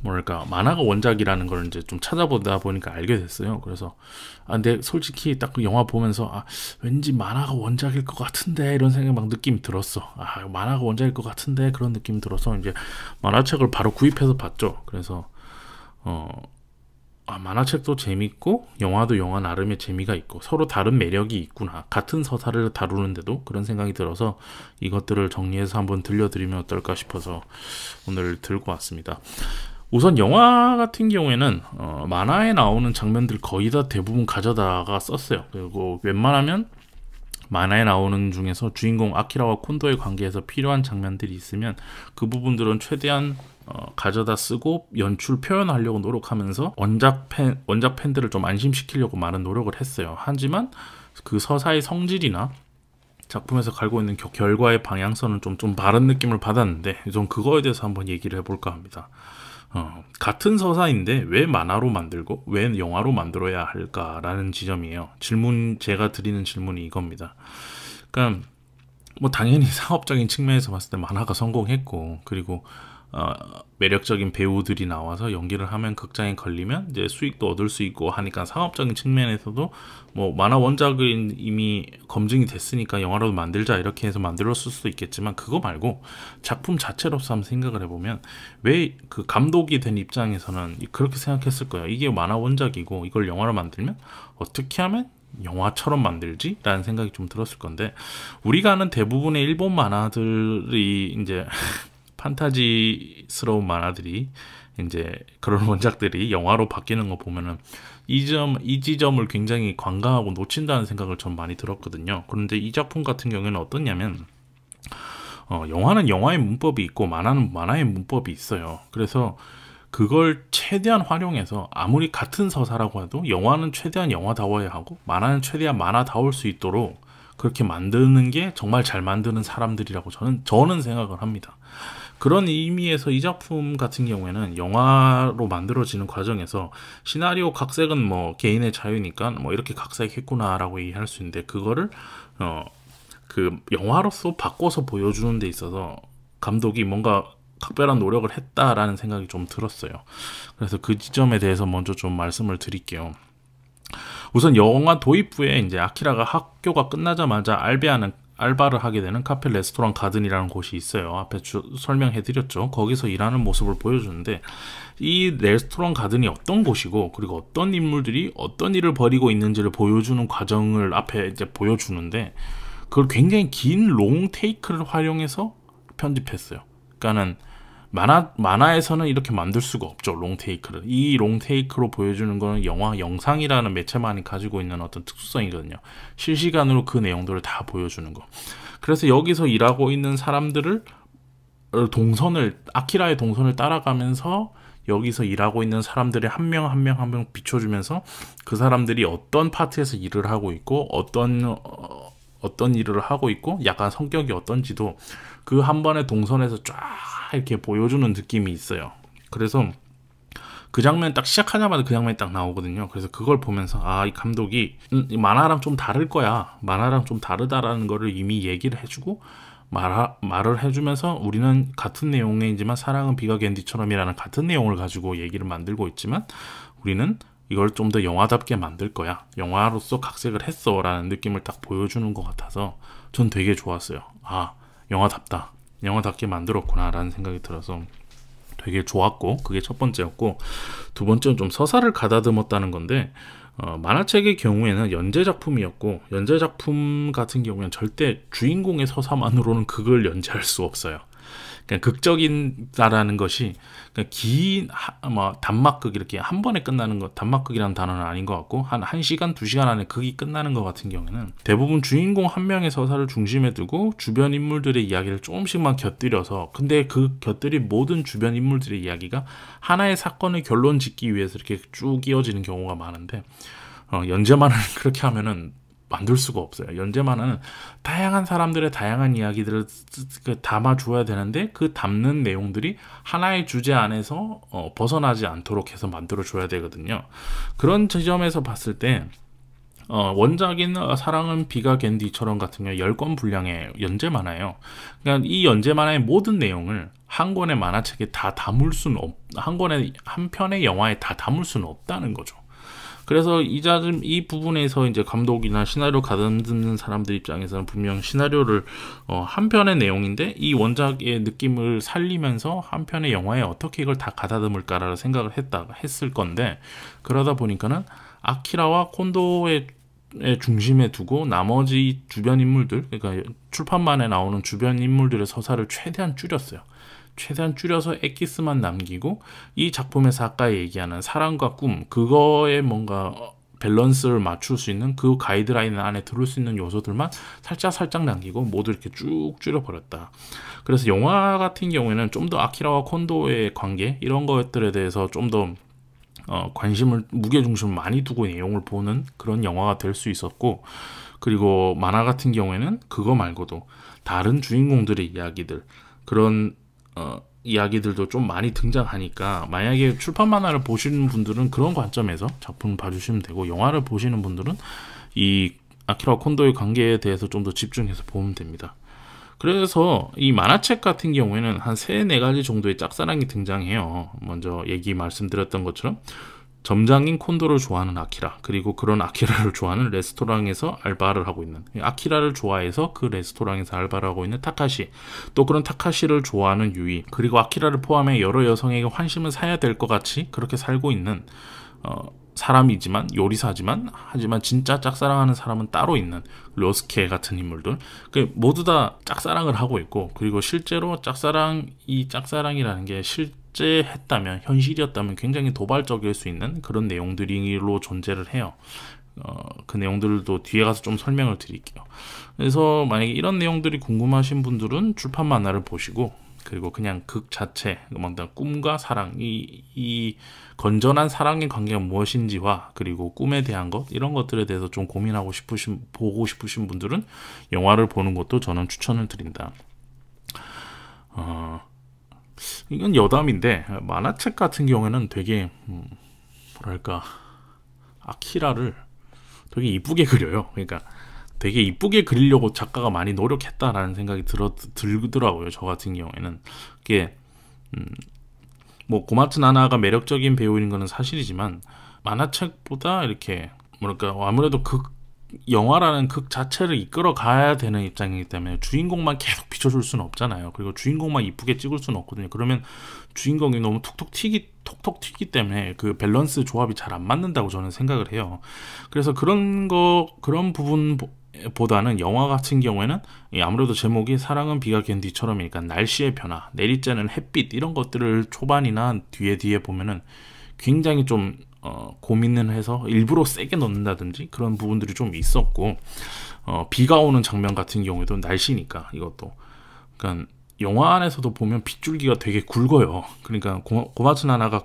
뭐랄까 만화가 원작이라는 걸 이제 좀 찾아보다 보니까 알게 됐어요. 그래서 근데 솔직히 딱 그 영화 보면서 왠지 만화가 원작일 것 같은데 이런 생각 막 느낌이 들었어. 만화가 원작일 것 같은데 그런 느낌이 들어서 이제 만화책을 바로 구입해서 봤죠. 그래서 만화책도 재밌고 영화도 영화 나름의 재미가 있고 서로 다른 매력이 있구나. 같은 서사를 다루는데도 그런 생각이 들어서 이것들을 정리해서 한번 들려드리면 어떨까 싶어서 오늘 들고 왔습니다. 우선 영화 같은 경우에는 만화에 나오는 장면들 거의 다 대부분 가져다가 썼어요. 그리고 웬만하면 만화에 나오는 중에서 주인공 아키라와 콘도의 관계에서 필요한 장면들이 있으면 그 부분들은 최대한 가져다 쓰고 연출 표현하려고 노력하면서 원작 팬들을 좀 안심시키려고 많은 노력을 했어요. 하지만 그 서사의 성질이나 작품에서 갈고 있는 결과의 방향성은 좀 다른 느낌을 받았는데 좀 그거에 대해서 한번 얘기를 해볼까 합니다. 같은 서사인데 왜 만화로 만들고 왜 영화로 만들어야 할까라는 지점이에요. 제가 드리는 질문이 이겁니다. 그러니까 뭐 당연히 상업적인 측면에서 봤을 때 만화가 성공했고, 그리고 매력적인 배우들이 나와서 연기를 하면 극장에 걸리면 이제 수익도 얻을 수 있고 하니까 상업적인 측면에서도 뭐 만화 원작은 이미 검증이 됐으니까 영화로도 만들자 이렇게 해서 만들었을 수도 있겠지만, 그거 말고 작품 자체로서 한번 생각을 해보면 왜 그 감독이 된 입장에서는 그렇게 생각했을 거예요. 이게 만화 원작이고 이걸 영화로 만들면 어떻게 하면 영화처럼 만들지? 라는 생각이 좀 들었을 건데, 우리가 아는 대부분의 일본 만화들이 이제 판타지스러운 만화들이 이제 그런 원작들이 영화로 바뀌는 거 보면은 이 지점을 굉장히 관광하고 놓친다는 생각을 전 많이 들었거든요. 그런데 이 작품 같은 경우에는 어떠냐면 영화는 영화의 문법이 있고 만화는 만화의 문법이 있어요. 그래서 그걸 최대한 활용해서 아무리 같은 서사라고 해도 영화는 최대한 영화다워야 하고 만화는 최대한 만화다울 수 있도록 그렇게 만드는 게 정말 잘 만드는 사람들이라고 저는 생각을 합니다. 그런 의미에서 이 작품 같은 경우에는 영화로 만들어지는 과정에서 시나리오 각색은 뭐 개인의 자유니까 뭐 이렇게 각색했구나라고 얘기할 수 있는데, 그거를 그 영화로서 바꿔서 보여주는 데 있어서 감독이 뭔가 각별한 노력을 했다라는 생각이 좀 들었어요. 그래서 그 지점에 대해서 먼저 좀 말씀을 드릴게요. 우선 영화 도입부에 이제 아키라가 학교가 끝나자마자 알바를 하게 되는 카페 레스토랑 가든이라는 곳이 있어요. 앞에 설명해 드렸죠. 거기서 일하는 모습을 보여주는데, 이 레스토랑 가든이 어떤 곳이고 그리고 어떤 인물들이 어떤 일을 벌이고 있는지를 보여주는 과정을 앞에 이제 보여주는데, 그걸 굉장히 긴 롱 테이크를 활용해서 편집했어요. 그러니까는 만화에서는 이렇게 만들 수가 없죠. 롱테이크를. 이 롱테이크로 보여주는 거는 영상이라는 매체만이 가지고 있는 어떤 특수성이거든요. 실시간으로 그 내용들을 다 보여주는 거. 그래서 여기서 일하고 있는 사람들을 아키라의 동선을 따라가면서 여기서 일하고 있는 사람들의 한 명 한 명 비춰주면서 그 사람들이 어떤 파트에서 일을 하고 있고 어떤 일을 하고 있고 약간 성격이 어떤지도 그 한 번의 동선에서 쫙 이렇게 보여주는 느낌이 있어요. 그래서 그 장면 딱 시작하자마자 그 장면이 딱 나오거든요. 그래서 그걸 보면서 이 감독이 만화랑 좀 다를 거야, 만화랑 좀 다르다라는 거를 이미 얘기를 해주고 말을 해주면서 우리는 같은 내용이지만 사랑은 비가 캔디처럼이라는 같은 내용을 가지고 얘기를 만들고 있지만 우리는 이걸 좀 더 영화답게 만들 거야, 영화로서 각색을 했어 라는 느낌을 딱 보여주는 것 같아서 전 되게 좋았어요. 영화답게 만들었구나 라는 생각이 들어서 되게 좋았고, 그게 첫 번째였고, 두 번째는 좀 서사를 가다듬었다는 건데, 만화책의 경우에는 연재작품이었고, 연재작품 같은 경우에는 절대 주인공의 서사만으로는 그걸 연재할 수 없어요. 그냥 극적이다라는 것이 긴 단막극 이렇게 한 번에 끝나는 것, 단막극이라는 단어는 아닌 것 같고 한 1시간, 2시간 안에 극이 끝나는 것 같은 경우에는 대부분 주인공 한 명의 서사를 중심에 두고 주변 인물들의 이야기를 조금씩만 곁들여서, 근데 그 곁들인 모든 주변 인물들의 이야기가 하나의 사건의 결론 짓기 위해서 이렇게 쭉 이어지는 경우가 많은데, 연재만을 그렇게 하면은 만들 수가 없어요. 연재만은 다양한 사람들의 다양한 이야기들을 담아줘야 되는데 그 담는 내용들이 하나의 주제 안에서 벗어나지 않도록 해서 만들어줘야 되거든요. 그런 지점에서 봤을 때 원작인 사랑은 비가 갠디처럼 같은 경우 10권 분량의 연재 만화예요. 그러니까 이 연재 만화의 모든 내용을 한 권의 만화책에 다 담을 수는 한 편의 영화에 다 담을 수는 없다는 거죠. 그래서 이 부분에서 이제 감독이나 시나리오 가다듬는 사람들 입장에서는 분명 시나리오를 한 편의 내용인데 이 원작의 느낌을 살리면서 한 편의 영화에 어떻게 이걸 다 가다듬을까라는 생각을 했을 건데, 그러다 보니까는 아키라와 콘도의 중심에 두고 나머지 주변 인물들, 그러니까 출판만에 나오는 주변 인물들의 서사를 최대한 줄였어요. 최대한 줄여서 엑기스만 남기고 이 작품에서 아까 얘기하는 사랑과 꿈, 그거에 뭔가 밸런스를 맞출 수 있는 그 가이드라인 안에 들을 수 있는 요소들만 살짝 남기고 모두 이렇게 쭉 줄여버렸다. 그래서 영화 같은 경우에는 좀 더 아키라와 콘도의 관계, 이런 것들에 대해서 좀 더 무게중심을 많이 두고 내용을 보는 그런 영화가 될 수 있었고, 그리고 만화 같은 경우에는 그거 말고도 다른 주인공들의 이야기들, 그런 이야기들도 좀 많이 등장하니까, 만약에 출판 만화를 보시는 분들은 그런 관점에서 작품을 봐주시면 되고, 영화를 보시는 분들은 이 아키라 콘도의 관계에 대해서 좀 더 집중해서 보면 됩니다. 그래서 이 만화책 같은 경우에는 한 3-4가지 정도의 짝사랑이 등장해요. 먼저 말씀드렸던 것처럼 점장인 콘도를 좋아하는 아키라, 그리고 그런 아키라를 좋아하는 레스토랑에서 알바를 하고 있는, 아키라를 좋아해서 그 레스토랑에서 알바를 하고 있는 타카시, 또 그런 타카시를 좋아하는 유이, 그리고 아키라를 포함해 여러 여성에게 환심을 사야 될 것 같이 그렇게 살고 있는 사람이지만, 요리사지만, 하지만 진짜 짝사랑하는 사람은 따로 있는 료스케 같은 인물들, 모두 다 짝사랑을 하고 있고, 그리고 실제로 짝사랑이라는 게 실제했다면, 현실이었다면 굉장히 도발적일 수 있는 그런 내용들로 존재를 해요. 그 내용들도 뒤에 가서 좀 설명을 드릴게요. 그래서 만약에 이런 내용들이 궁금하신 분들은 출판 만화를 보시고, 그리고 그냥 극 자체, 꿈과 사랑, 이 건전한 사랑의 관계가 무엇인지와, 그리고 꿈에 대한 것, 이런 것들에 대해서 좀 보고 싶으신 분들은 영화를 보는 것도 저는 추천을 드린다. 이건 여담인데, 만화책 같은 경우에는 되게 뭐랄까, 아키라를 되게 이쁘게 그려요. 그러니까 되게 이쁘게 그리려고 작가가 많이 노력했다라는 생각이 들더라고요. 저 같은 경우에는 이게 고마츠 나나가 매력적인 배우인 거는 사실이지만, 만화책보다 이렇게 뭐랄까, 아무래도 영화라는 극 자체를 이끌어 가야 되는 입장이기 때문에 주인공만 계속 비춰줄 수는 없잖아요. 그리고 주인공만 이쁘게 찍을 수는 없거든요. 그러면 주인공이 너무 톡톡 튀기 때문에 그 밸런스 조합이 잘 안 맞는다고 저는 생각을 해요. 그래서 그런 부분보다는 영화 같은 경우에는 아무래도 제목이 사랑은 비가 갠디처럼이니까 날씨의 변화, 내리쬐는 햇빛, 이런 것들을 초반이나 뒤에 보면은 굉장히 좀 고민을 해서 일부러 세게 넣는다든지 그런 부분들이 좀 있었고, 비가 오는 장면 같은 경우에도 날씨니까, 이것도 그러니까 영화 안에서도 보면 빗줄기가 되게 굵어요. 그러니까 고마츠 나나가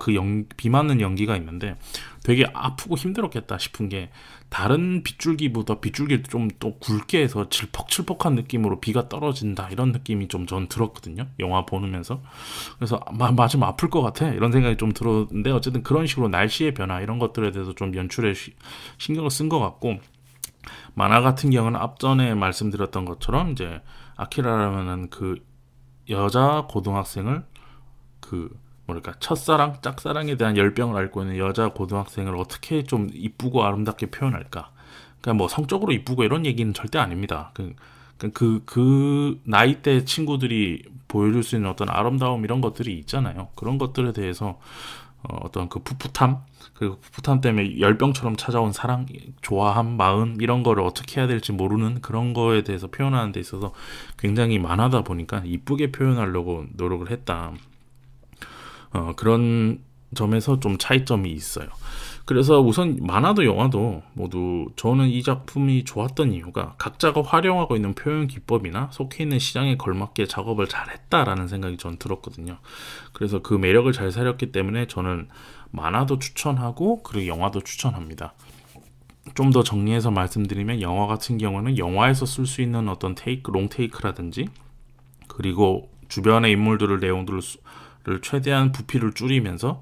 비 맞는 연기가 있는데 되게 아프고 힘들었겠다 싶은 게, 다른 빗줄기를 좀 또 굵게 해서 질퍽질퍽한 느낌으로 비가 떨어진다, 이런 느낌이 좀 전 들었거든요, 영화 보면서. 그래서 맞으면 아플 것 같아, 이런 생각이 좀 들었는데, 어쨌든 그런 식으로 날씨의 변화, 이런 것들에 대해서 좀 연출에 신경을 쓴 것 같고, 만화 같은 경우는 앞전에 말씀드렸던 것처럼 이제 아키라라는 그 여자 고등학생을 짝사랑에 대한 열병을 앓고 있는 여자 고등학생을 어떻게 좀 이쁘고 아름답게 표현할까. 그러니까 성적으로 이쁘고 이런 얘기는 절대 아닙니다. 그 나이대 친구들이 보여줄 수 있는 어떤 아름다움, 이런 것들이 있잖아요. 그런 것들에 대해서 어떤 그 풋풋함, 그리고 풋풋함 때문에 열병처럼 찾아온 사랑, 좋아함, 마음, 이런 거를 어떻게 해야 될지 모르는 그런 거에 대해서 표현하는 데 있어서 굉장히 만화다 보니까 이쁘게 표현하려고 노력을 했다. 그런 점에서 좀 차이점이 있어요. 그래서 우선 만화도 영화도 모두 저는 이 작품이 좋았던 이유가 각자가 활용하고 있는 표현 기법이나 속해 있는 시장에 걸맞게 작업을 잘했다라는 생각이 전 들었거든요. 그래서 그 매력을 잘 살렸기 때문에 저는 만화도 추천하고, 그리고 영화도 추천합니다. 좀 더 정리해서 말씀드리면, 영화 같은 경우는 영화에서 쓸 수 있는 어떤 롱테이크라든지, 그리고 주변의 인물들을, 내용들을 최대한 부피를 줄이면서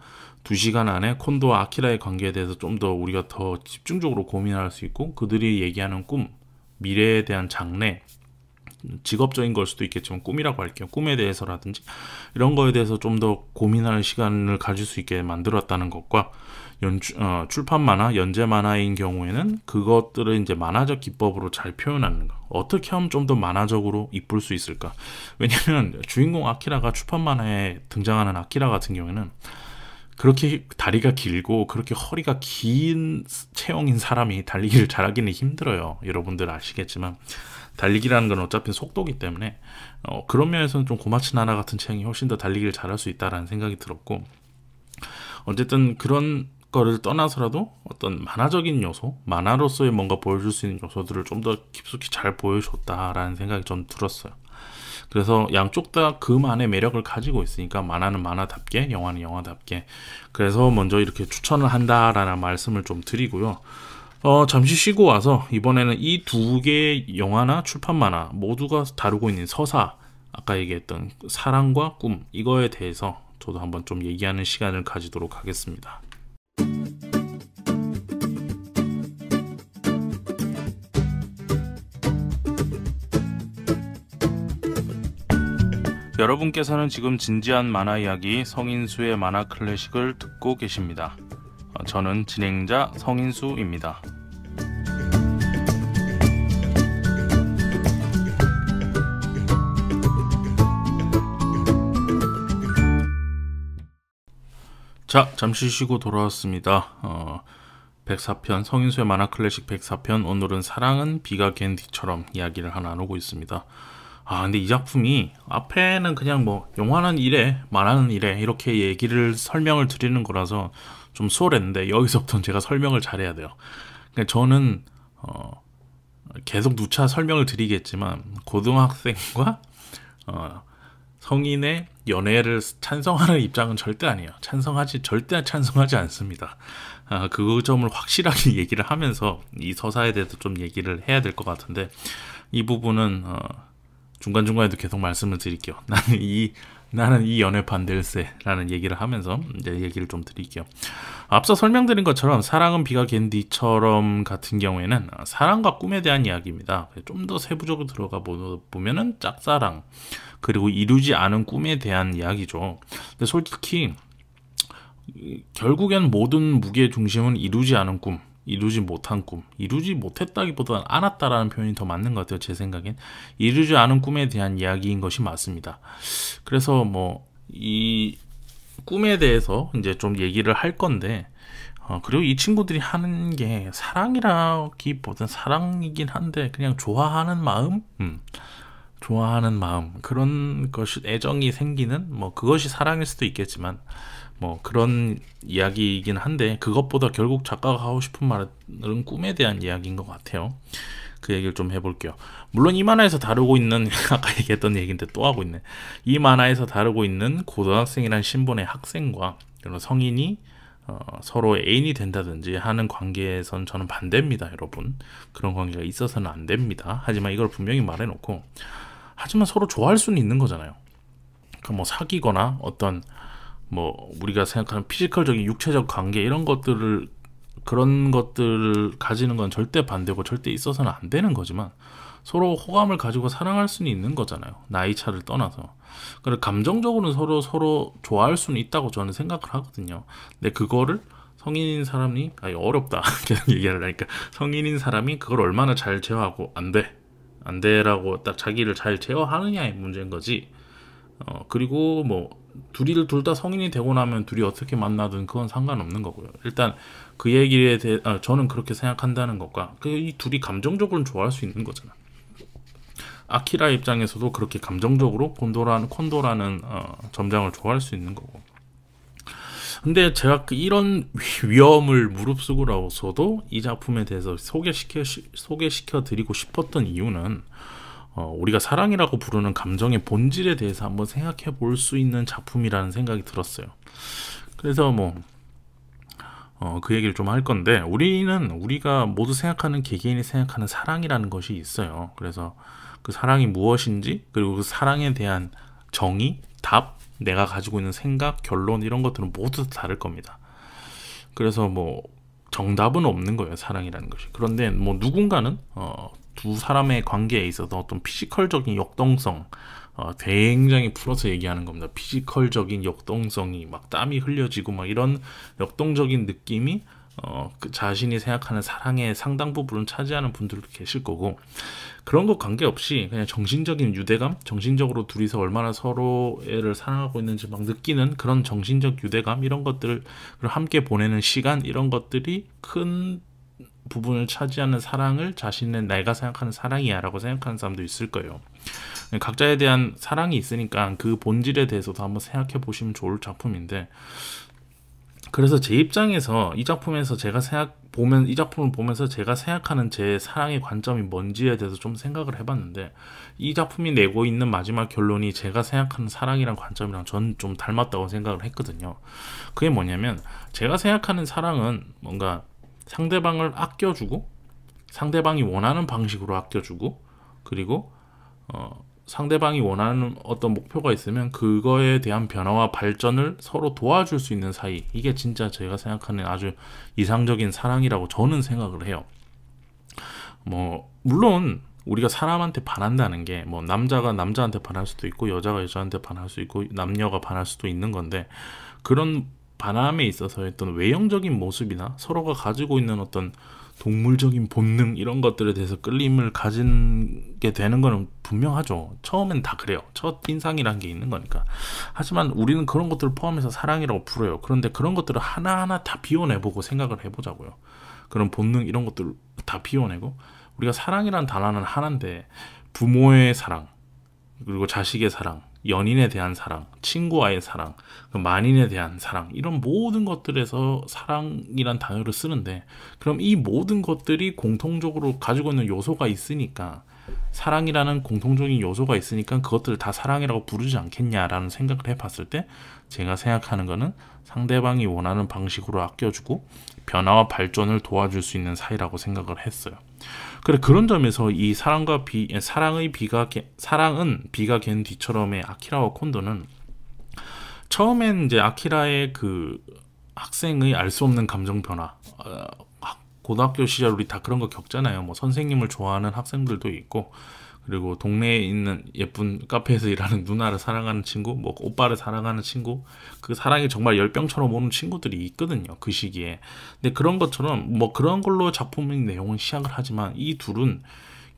2시간 안에 콘도와 아키라의 관계에 대해서 좀 더 우리가 더 집중적으로 고민할 수 있고, 그들이 얘기하는 꿈, 미래에 대한 장래, 직업적인 걸 수도 있겠지만 꿈이라고 할게요. 꿈에 대해서라든지 이런 거에 대해서 좀 더 고민할 시간을 가질 수 있게 만들었다는 것과, 출판 만화, 연재 만화인 경우에는 그것들을 이제 만화적 기법으로 잘 표현하는 거. 어떻게 하면 좀 더 만화적으로 이쁠 수 있을까? 왜냐면 주인공 아키라가 출판 만화에 등장하는 아키라 같은 경우에는 그렇게 다리가 길고 그렇게 허리가 긴 체형인 사람이 달리기를 잘하기는 힘들어요. 여러분들 아시겠지만 달리기라는 건 어차피 속도기 때문에 그런 면에서는 좀 고마츠 나나 같은 체형이 훨씬 더 달리기를 잘할 수 있다라는 생각이 들었고, 어쨌든 그런 거를 떠나서라도 어떤 만화적인 요소, 만화로서의 뭔가 보여줄 수 있는 요소들을 좀 더 깊숙이 잘 보여줬다라는 생각이 좀 들었어요. 그래서 양쪽 다 그만의 매력을 가지고 있으니까 만화는 만화답게, 영화는 영화답게, 그래서 먼저 이렇게 추천을 한다라는 말씀을 좀 드리고요. 잠시 쉬고 와서 이번에는 이 두 개의 영화나 출판 만화 모두가 다루고 있는 서사, 아까 얘기했던 사랑과 꿈, 이거에 대해서 저도 한번 좀 얘기하는 시간을 가지도록 하겠습니다. 여러분께서는 지금 진지한 만화 이야기 성인수의 만화 클래식을 듣고 계십니다. 저는 진행자 성인수입니다. 자, 잠시 쉬고 돌아왔습니다. 104편, 성인수의 만화 클래식 104편, 오늘은 사랑은 비가 갠 뒤처럼 이야기를 하나 나누고 있습니다. 근데 이 작품이 앞에는 그냥 뭐 영화는 이래, 만화는 이래 이렇게 얘기를 설명을 드리는 거라서 좀 수월했는데, 여기서부터는 제가 설명을 잘해야 돼요. 그러니까 저는 계속 누차 설명을 드리겠지만 고등학생과 성인의 연애를 찬성하는 입장은 절대 아니에요. 절대 찬성하지 않습니다. 그 점을 확실하게 얘기를 하면서 이 서사에 대해서 좀 얘기를 해야 될 것 같은데, 이 부분은 중간중간에도 계속 말씀을 드릴게요. 나는 이 연애 반댈세라는 얘기를 하면서 이제 얘기를 좀 드릴게요. 앞서 설명드린 것처럼 사랑은 비가 갠 뒤처럼 같은 경우에는 사랑과 꿈에 대한 이야기입니다. 좀 더 세부적으로 들어가 보면은 짝사랑, 그리고 이루지 않은 꿈에 대한 이야기죠. 근데 솔직히 결국엔 모든 무게의 중심은 이루지 않은 꿈, 이루지 못한 꿈, 이루지 못했다기보다는 않았다라는 표현이 더 맞는 것 같아요. 제 생각엔 이루지 않은 꿈에 대한 이야기인 것이 맞습니다. 그래서 뭐 이 꿈에 대해서 이제 좀 얘기를 할 건데, 그리고 이 친구들이 하는 게 사랑이라기보다는 사랑이긴 한데 그냥 좋아하는 마음, 그런 것이, 애정이 생기는, 뭐 그것이 사랑일 수도 있겠지만 뭐 그런 이야기이긴 한데, 그것보다 결국 작가가 하고 싶은 말은 꿈에 대한 이야기인 것 같아요. 그 얘기를 좀 해볼게요. 물론 이 만화에서 다루고 있는 아까 얘기했던 얘기인데 또 하고 있네. 이 만화에서 다루고 있는 고등학생이란 신분의 학생과 이런 성인이 서로 애인이 된다든지 하는 관계에선 저는 반대입니다, 여러분. 그런 관계가 있어서는 안 됩니다. 하지만 이걸 분명히 말해놓고, 하지만 서로 좋아할 수는 있는 거잖아요. 그러니까 뭐 사귀거나 어떤 뭐 우리가 생각하는 피지컬적인 육체적 관계, 이런 것들을, 그런 것들을 가지는 건 절대 반대고 절대 있어서는 안 되는 거지만 서로 호감을 가지고 사랑할 수는 있는 거잖아요. 나이 차를 떠나서. 그래서 감정적으로는 서로 좋아할 수는 있다고 저는 생각을 하거든요. 근데 그거를 성인인 사람이, 어렵다 계속 얘기를 하니까, 성인인 사람이 그걸 얼마나 잘 제어하고 안 돼라고 딱 자기를 잘 제어하느냐의 문제인 거지. 그리고 뭐 둘 다 성인이 되고 나면 둘이 어떻게 만나든 그건 상관없는 거고요. 일단 그 얘기에 대해 저는 그렇게 생각한다는 것과, 이 둘이 감정적으로는 좋아할 수 있는 거잖아. 아키라 입장에서도 그렇게 감정적으로 콘도라는 점장을 좋아할 수 있는 거고. 근데 제가 이런 위험을 무릅쓰고라서도 이 작품에 대해서 소개시켜 드리고 싶었던 이유는, 우리가 사랑이라고 부르는 감정의 본질에 대해서 한번 생각해 볼 수 있는 작품이라는 생각이 들었어요. 그래서 그 얘기를 좀 할 건데, 우리가 모두 생각하는, 개개인이 생각하는 사랑이라는 것이 있어요. 그래서 그 사랑이 무엇인지, 그리고 그 사랑에 대한 정의, 답, 내가 가지고 있는 생각, 결론 이런 것들은 모두 다 다를 겁니다. 그래서 뭐 정답은 없는 거예요, 사랑이라는 것이. 그런데 뭐 누군가는 두 사람의 관계에 있어서 어떤 피지컬적인 역동성, 굉장히 풀어서 얘기하는 겁니다. 피지컬적인 역동성이 막 땀이 흘려지고 막 이런 역동적인 느낌이 그 자신이 생각하는 사랑의 상당 부분을 차지하는 분들도 계실 거고, 그런 거 관계없이 그냥 정신적인 유대감, 정신적으로 둘이서 얼마나 서로를 사랑하고 있는지 막 느끼는 그런 정신적 유대감, 이런 것들을 함께 보내는 시간, 이런 것들이 큰 부분을 차지하는 사랑을 자신의 내가 생각하는 사랑이야 라고 생각하는 사람도 있을 거예요. 각자에 대한 사랑이 있으니까 그 본질에 대해서도 한번 생각해 보시면 좋을 작품인데, 그래서 제 입장에서 이 작품에서 이 작품을 보면서 제가 생각하는 제 사랑의 관점이 뭔지에 대해서 좀 생각을 해봤는데, 이 작품이 내고 있는 마지막 결론이 제가 생각하는 사랑이란 관점이랑 전 좀 닮았다고 생각을 했거든요. 그게 뭐냐면, 제가 생각하는 사랑은 뭔가 상대방을 아껴주고, 상대방이 원하는 방식으로 아껴주고, 그리고 상대방이 원하는 어떤 목표가 있으면 그거에 대한 변화와 발전을 서로 도와줄 수 있는 사이, 이게 진짜 제가 생각하는 아주 이상적인 사랑이라고 저는 생각을 해요. 뭐 물론 우리가 사람한테 반한다는 게 뭐 남자가 남자한테 반할 수도 있고, 여자가 여자한테 반할 수 있고, 남녀가 반할 수도 있는 건데, 그런 반함에 있어서 어떤 외형적인 모습이나 서로가 가지고 있는 어떤 동물적인 본능, 이런 것들에 대해서 끌림을 가지게 되는 거는 분명하죠. 처음엔 다 그래요. 첫 인상이란 게 있는 거니까. 하지만 우리는 그런 것들을 포함해서 사랑이라고 부르요. 그런데 그런 것들을 하나하나 다 비워내보고 생각을 해보자고요. 그런 본능, 이런 것들을 다 비워내고, 우리가 사랑이란 단어는 하나인데, 부모의 사랑, 그리고 자식의 사랑, 연인에 대한 사랑, 친구와의 사랑, 만인에 대한 사랑, 이런 모든 것들에서 사랑이란 단어를 쓰는데, 그럼 이 모든 것들이 공통적으로 가지고 있는 요소가 있으니까, 사랑이라는 공통적인 요소가 있으니까 그것들을 다 사랑이라고 부르지 않겠냐라는 생각을 해봤을 때, 제가 생각하는 거는 상대방이 원하는 방식으로 아껴주고 변화와 발전을 도와줄 수 있는 사이라고 생각을 했어요. 그런 점에서 이 사랑은 비가 갠 뒤처럼의 아키라와 콘도는, 처음엔 이제 아키라의 그 학생의 알 수 없는 감정 변화, 고등학교 시절 우리 다 그런 거 겪잖아요. 뭐 선생님을 좋아하는 학생들도 있고, 그리고 동네에 있는 예쁜 카페에서 일하는 누나를 사랑하는 친구, 뭐 오빠를 사랑하는 친구, 그 사랑이 정말 열병처럼 오는 친구들이 있거든요, 그 시기에. 근데 그런 것처럼 뭐 그런 걸로 작품의 내용은 시작을 하지만, 이 둘은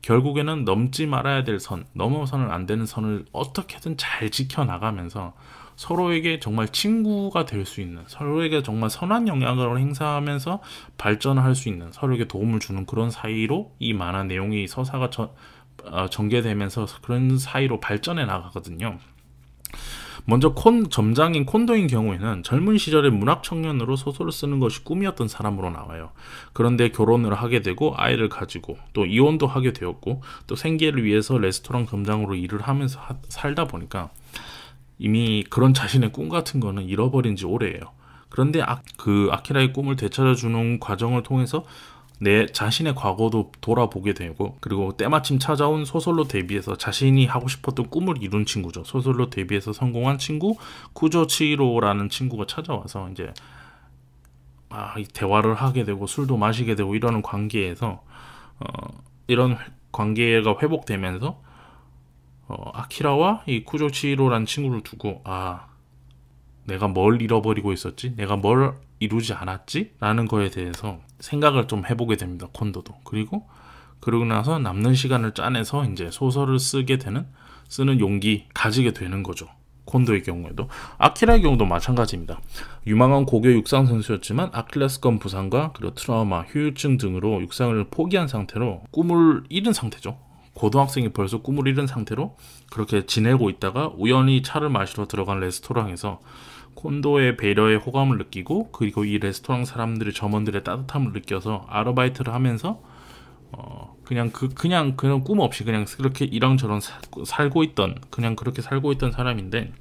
결국에는 넘지 말아야 될 선, 넘어서는 안 되는 선을 어떻게든 잘 지켜나가면서 서로에게 정말 친구가 될 수 있는, 서로에게 정말 선한 영향을 행사하면서 발전할 수 있는, 서로에게 도움을 주는 그런 사이로 이 만화 내용이 서사가 전개되면서 그런 사이로 발전해 나가거든요. 먼저 점장인 콘도인 경우에는 젊은 시절에 문학 청년으로 소설을 쓰는 것이 꿈이었던 사람으로 나와요. 그런데 결혼을 하게 되고 아이를 가지고 또 이혼도 하게 되었고, 또 생계를 위해서 레스토랑 점장으로 일을 하면서 살다 보니까 이미 그런 자신의 꿈 같은 거는 잃어버린 지 오래예요. 그런데 그 아키라의 꿈을 되찾아주는 과정을 통해서 내 자신의 과거도 돌아보게 되고, 그리고 때마침 찾아온 소설로 데뷔해서 자신이 하고 싶었던 꿈을 이룬 친구죠. 소설로 데뷔해서 성공한 친구 쿠조 치히로라는 친구가 찾아와서 이제 이 대화를 하게 되고 술도 마시게 되고 이러는 관계에서 이런 관계가 회복되면서 아키라와 이 쿠조 치히로라는 친구를 두고, 내가 뭘 잃어버리고 있었지? 내가 뭘 이루지 않았지? 라는 거에 대해서 생각을 좀 해보게 됩니다, 콘도도. 그러고 나서 남는 시간을 짜내서 이제 소설을 쓰는 용기 가지게 되는 거죠. 콘도의 경우에도. 아키라의 경우도 마찬가지입니다. 유망한 고교 육상 선수였지만 아킬레스건 부상과 그리고 트라우마, 후유증 등으로 육상을 포기한 상태로 꿈을 잃은 상태죠. 고등학생이 벌써 꿈을 잃은 상태로 그렇게 지내고 있다가 우연히 차를 마시러 들어간 레스토랑에서 콘도의 배려에 호감을 느끼고, 그리고 이 레스토랑 사람들의 점원들의 따뜻함을 느껴서 아르바이트를 하면서 그냥 꿈 없이 그냥 그렇게 이런저런 살고 있던, 그냥 그렇게 살고 있던 사람인데,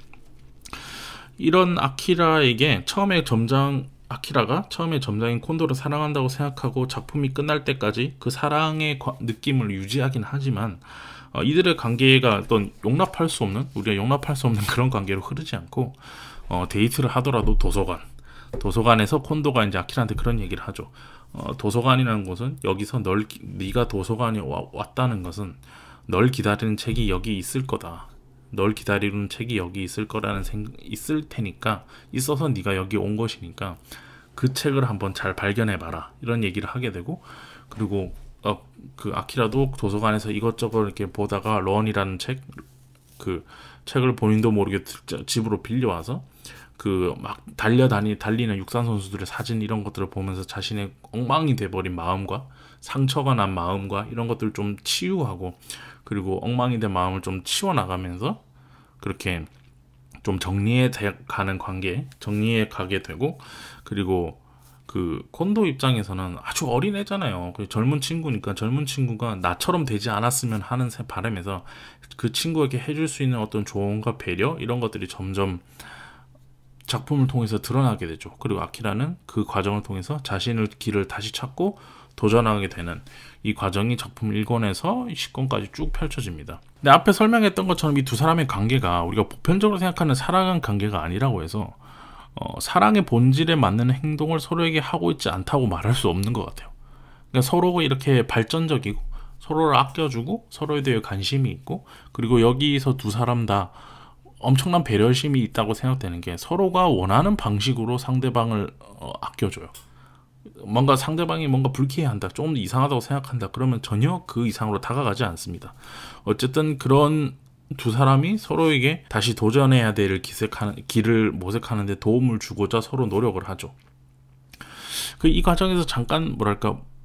이런 아키라가 처음에 점장인 콘도를 사랑한다고 생각하고 작품이 끝날 때까지 그 사랑의 느낌을 유지하긴 하지만, 이들의 관계가 어떤 용납할 수 없는, 우리가 용납할 수 없는 그런 관계로 흐르지 않고 데이트를 하더라도 도서관에서 콘도가 이제 아키라한테 그런 얘기를 하죠. 도서관이라는 곳은 여기서 네가 도서관에 왔다는 것은 널 기다리는 책이 여기 있을 거다. 널 기다리는 책이 여기 있을 거라는 있을 테니까, 있어서 네가 여기 온 것이니까 그 책을 한번 잘 발견해 봐라, 이런 얘기를 하게 되고, 그리고 그 아키라도 도서관에서 이것저것 이렇게 보다가 런이라는 그 책을 본인도 모르게 집으로 빌려와서 그 막 달리는 육상 선수들의 사진, 이런 것들을 보면서 자신의 엉망이 돼버린 마음과 상처가 난 마음과 이런 것들을 좀 치유하고, 그리고 엉망이 된 마음을 좀 치워나가면서 그렇게 좀 정리해 가게 되고, 그리고 그 콘도 입장에서는 아주 어린 애잖아요. 젊은 친구니까, 젊은 친구가 나처럼 되지 않았으면 하는 바람에서 그 친구에게 해줄 수 있는 어떤 조언과 배려, 이런 것들이 점점 작품을 통해서 드러나게 되죠. 그리고 아키라는 그 과정을 통해서 자신의 길을 다시 찾고 도전하게 되는 이 과정이 작품 1권에서 10권까지 쭉 펼쳐집니다. 근데 앞에 설명했던 것처럼 이 두 사람의 관계가 우리가 보편적으로 생각하는 사랑한 관계가 아니라고 해서 사랑의 본질에 맞는 행동을 서로에게 하고 있지 않다고 말할 수 없는 것 같아요. 그러니까 서로가 이렇게 발전적이고, 서로를 아껴주고, 서로에 대해 관심이 있고, 그리고 여기서 두 사람 다 엄청난 배려심이 있다고 생각되는 게, 서로가 원하는 방식으로 상대방을 아껴줘요. 뭔가 상대방이 뭔가 불쾌해한다, 조금 이상하다고 생각한다, 그러면 전혀 그 이상으로 다가가지 않습니다. 어쨌든 그런 두 사람이 서로에게 다시 도전해야 될 길을 모색하는 데 도움을 주고자 서로 노력을 하죠. 이 과정에서 잠깐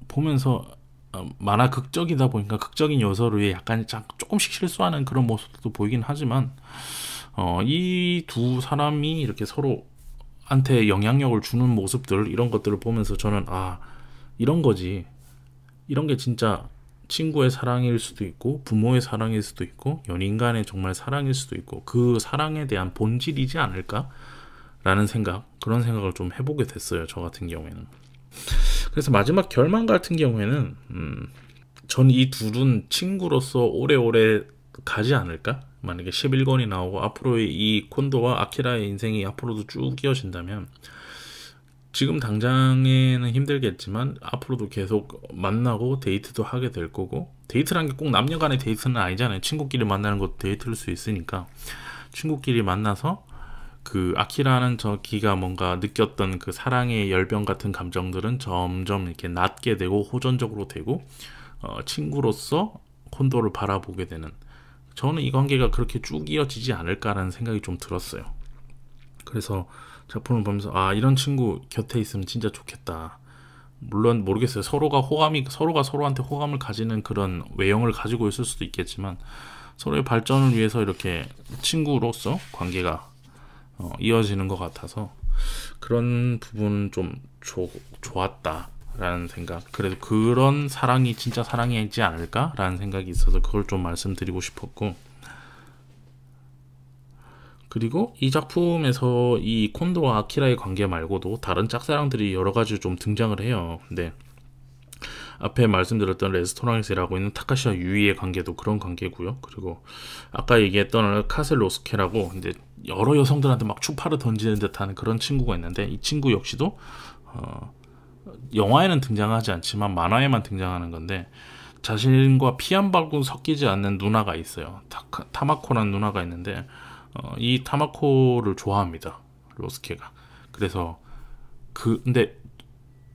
보면서 만화 극적이다 보니까 극적인 요소를 약간 조금씩 실수하는 그런 모습도 보이긴 하지만, 이 두 사람이 이렇게 서로한테 영향력을 주는 모습들, 이런 것들을 보면서 저는 이런 거지, 이런 게 진짜 친구의 사랑일 수도 있고, 부모의 사랑일 수도 있고, 연인 간의 정말 사랑일 수도 있고, 그 사랑에 대한 본질이지 않을까? 라는 그런 생각을 좀 해보게 됐어요, 저 같은 경우에는. 그래서 마지막 결말 같은 경우에는 전 이 둘은 친구로서 오래오래 가지 않을까? 만약에 11권이 나오고 앞으로의 이 콘도와 아키라의 인생이 앞으로도 쭉 이어진다면, 지금 당장에는 힘들겠지만 앞으로도 계속 만나고 데이트도 하게 될 거고, 데이트란 게 꼭 남녀 간의 데이트는 아니잖아요. 친구끼리 만나는 것도 데이트일 수 있으니까, 친구끼리 만나서 그 아키라는 저기가 뭔가 느꼈던 그 사랑의 열병 같은 감정들은 점점 이렇게 낮게 되고 호전적으로 되고, 친구로서 콘도를 바라보게 되는, 저는 이 관계가 그렇게 쭉 이어지지 않을까라는 생각이 좀 들었어요. 그래서 작품을 보면서 이런 친구 곁에 있으면 진짜 좋겠다. 물론 모르겠어요. 서로가 서로한테 호감을 가지는 그런 외형을 가지고 있을 수도 있겠지만, 서로의 발전을 위해서 이렇게 친구로서 관계가 이어지는 것 같아서 그런 부분은 좀 좋았다라는 생각. 그래도 그런 사랑이 진짜 사랑이지 않을까라는 생각이 있어서 그걸 좀 말씀드리고 싶었고, 그리고 이 작품에서 이 콘도와 아키라의 관계 말고도 다른 짝사랑들이 여러 가지 좀 등장을 해요. 근데 앞에 말씀드렸던 레스토랑에서 일하고 있는 타카시와 유이의 관계도 그런 관계고요. 그리고 아까 얘기했던 카셀 로스케라고 이제 여러 여성들한테 막 추파를 던지는 듯한 그런 친구가 있는데, 이 친구 역시도 영화에는 등장하지 않지만 만화에만 등장하는 건데, 자신과 피 한 방울 섞이지 않는 누나가 있어요. 타마코라는 누나가 있는데, 이 타마코를 좋아합니다, 로스케가. 그래서 근데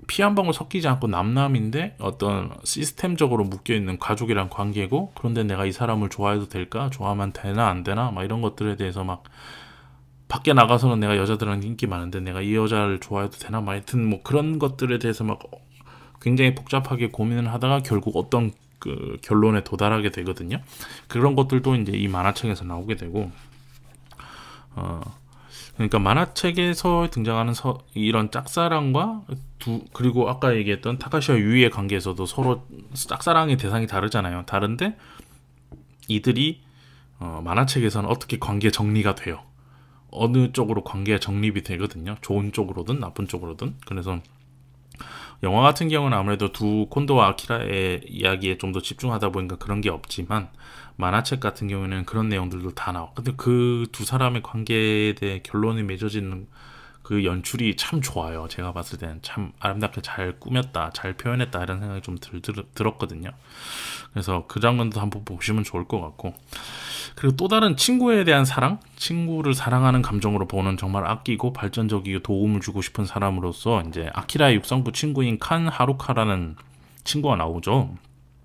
피 한 방울 섞이지 않고 남남인데 어떤 시스템적으로 묶여있는 가족이란 관계고, 그런데 내가 이 사람을 좋아해도 될까? 좋아하면 되나 안 되나? 막 이런 것들에 대해서 막 밖에 나가서는 내가 여자들한테 인기 많은데 내가 이 여자를 좋아해도 되나? 막 하여튼 뭐 그런 것들에 대해서 막 굉장히 복잡하게 고민을 하다가 결국 어떤 그 결론에 도달하게 되거든요. 그런 것들도 이제 이 만화책에서 나오게 되고, 그러니까 만화책에서 등장하는 이런 짝사랑과 그리고 아까 얘기했던 타카시와 유이의 관계에서도 서로 짝사랑의 대상이 다르잖아요. 다른데 이들이 만화책에서는 어떻게 관계 정리가 돼요. 어느 쪽으로 관계가 정립이 되거든요. 좋은 쪽으로든 나쁜 쪽으로든. 그래서 영화 같은 경우는 아무래도 두 콘도와 아키라의 이야기에 좀 더 집중하다 보니까 그런 게 없지만, 만화책 같은 경우에는 그런 내용들도 다 나와. 근데 그 두 사람의 관계에 대해 결론이 맺어지는 그 연출이 참 좋아요. 제가 봤을 때는 참 아름답게 잘 꾸몄다, 잘 표현했다 이런 생각이 좀 들었거든요. 그래서 그 장면도 한번 보시면 좋을 것 같고, 그리고 또 다른 친구에 대한 사랑, 친구를 사랑하는 감정으로 보는 정말 아끼고 발전적이고 도움을 주고 싶은 사람으로서 이제 아키라의 육성부 친구인 칸 하루카라는 친구가 나오죠.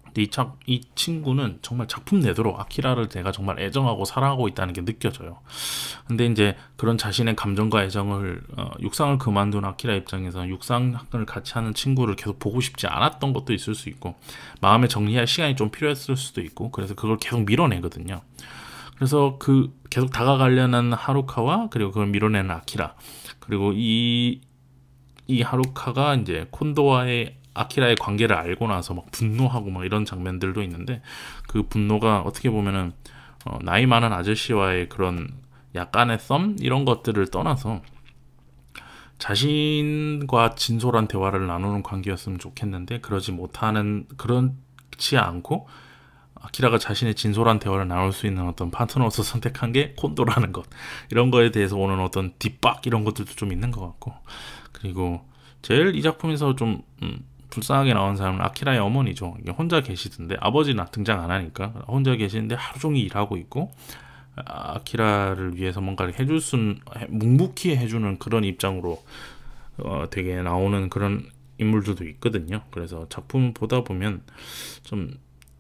근데 이 친구는 정말 작품 내도록 아키라를 내가 정말 애정하고 사랑하고 있다는 게 느껴져요. 근데 이제 그런 자신의 감정과 애정을 육상을 그만둔 아키라 입장에서 육상을 같이 하는 친구를 계속 보고 싶지 않았던 것도 있을 수 있고, 마음에 정리할 시간이 좀 필요했을 수도 있고, 그래서 그걸 계속 밀어내거든요. 그래서 그 계속 다가가려는 하루카와 그리고 그걸 밀어내는 아키라, 그리고 이 하루카가 이제 콘도와의 아키라의 관계를 알고 나서 막 분노하고 막 이런 장면들도 있는데, 그 분노가 어떻게 보면은 나이 많은 아저씨와의 그런 약간의 썸 이런 것들을 떠나서 자신과 진솔한 대화를 나누는 관계였으면 좋겠는데, 그렇지 않고 아키라가 자신의 진솔한 대화를 나눌 수 있는 어떤 파트너로서 선택한 게 콘도라는 것, 이런 거에 대해서 오는 어떤 뒷박 이런 것들도 좀 있는 것 같고, 그리고 제일 이 작품에서 좀 불쌍하게 나온 사람은 아키라의 어머니죠. 혼자 계시던데, 아버지는 등장 안 하니까 혼자 계시는데 하루 종일 일하고 있고, 아키라를 위해서 뭔가를 묵묵히 해주는 그런 입장으로 되게 나오는 그런 인물들도 있거든요. 그래서 작품을 보다 보면 좀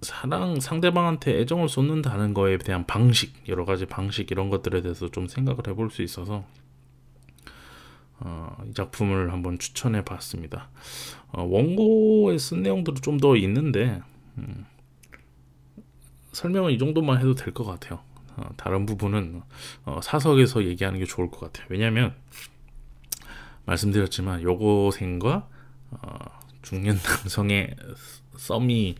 상대방한테 애정을 쏟는다는 거에 대한 방식, 여러 가지 방식 이런 것들에 대해서 좀 생각을 해볼 수 있어서 이 작품을 한번 추천해 봤습니다. 원고에 쓴 내용들도 좀 더 있는데 설명은 이 정도만 해도 될 것 같아요. 다른 부분은 사석에서 얘기하는 게 좋을 것 같아요. 왜냐하면 말씀드렸지만 여고생과 중년 남성의 썸이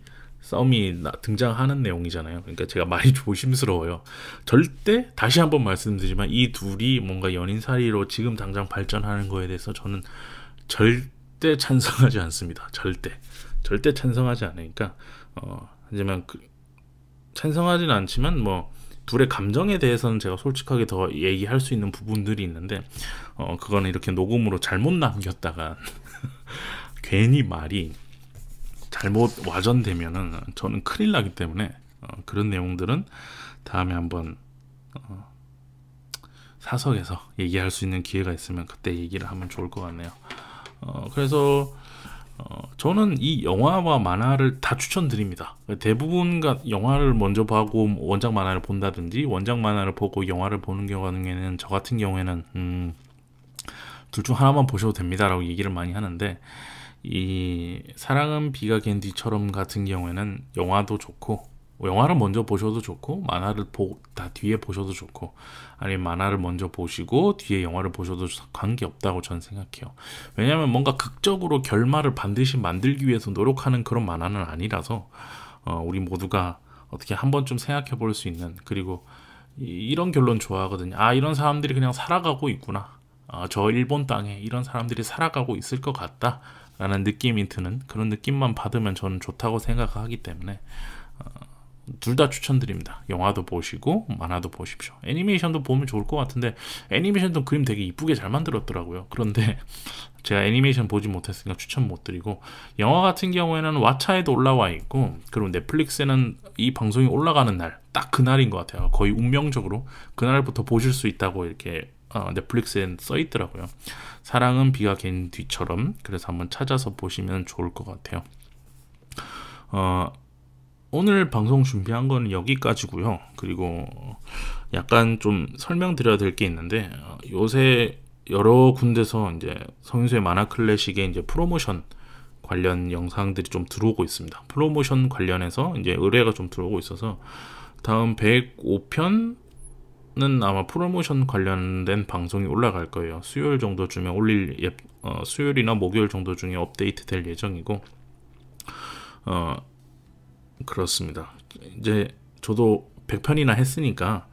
등장하는 내용이잖아요. 그러니까 제가 많이 조심스러워요. 절대 다시 한번 말씀드리지만 이 둘이 뭔가 연인 사이로 지금 당장 발전하는 거에 대해서 저는 절대 찬성하지 않습니다. 절대 찬성하지 않으니까 하지만 찬성하진 않지만 뭐 둘의 감정에 대해서는 제가 솔직하게 더 얘기할 수 있는 부분들이 있는데 그거는 이렇게 녹음으로 잘못 남겼다가 괜히 말이 잘못 와전되면은 저는 큰일 나기 때문에 그런 내용들은 다음에 한번 사석에서 얘기할 수 있는 기회가 있으면 그때 얘기를 하면 좋을 것 같네요. 그래서 저는 이 영화와 만화를 다 추천드립니다. 대부분 영화를 먼저 보고 원작 만화를 본다든지 원작 만화를 보고 영화를 보는 경우에는 저 같은 경우에는 둘 중 하나만 보셔도 됩니다 라고 얘기를 많이 하는데, 이 사랑은 비가 갠 뒤처럼 같은 경우에는 영화도 좋고, 영화를 먼저 보셔도 좋고 만화를 다 뒤에 보셔도 좋고, 아니면 만화를 먼저 보시고 뒤에 영화를 보셔도 관계없다고 저는 생각해요. 왜냐하면 뭔가 극적으로 결말을 반드시 만들기 위해서 노력하는 그런 만화는 아니라서 우리 모두가 어떻게 한 번쯤 생각해 볼 수 있는, 그리고 이런 결론 좋아하거든요. 이런 사람들이 그냥 살아가고 있구나, 저 일본 땅에 이런 사람들이 살아가고 있을 것 같다 라는 느낌이 드는 그런 느낌만 받으면 저는 좋다고 생각하기 때문에 둘 다 추천드립니다. 영화도 보시고 만화도 보십시오. 애니메이션도 보면 좋을 것 같은데, 애니메이션도 그림 되게 이쁘게 잘 만들었더라고요. 그런데 제가 애니메이션 보지 못했으니까 추천 못 드리고, 영화 같은 경우에는 왓챠에도 올라와 있고, 그리고 넷플릭스에는 이 방송이 올라가는 날, 딱 그날인 것 같아요. 거의 운명적으로 그날부터 보실 수 있다고 이렇게 넷플릭스에 써 있더라고요. 사랑은 비가 갠 뒤처럼. 그래서 한번 찾아서 보시면 좋을 것 같아요. 오늘 방송 준비한 건 여기까지고요. 그리고 약간 좀 설명드려야 될 게 있는데, 요새 여러 군데서 이제 성인수의 만화 클래식의 이제 프로모션 관련 영상들이 좀 들어오고 있습니다. 프로모션 관련해서 이제 의뢰가 좀 들어오고 있어서 다음 105편은 아마 프로모션 관련된 방송이 올라갈 거예요. 수요일 정도쯤에 수요일이나 목요일 정도 중에 업데이트 될 예정이고, 그렇습니다. 이제 저도 100편이나 했으니까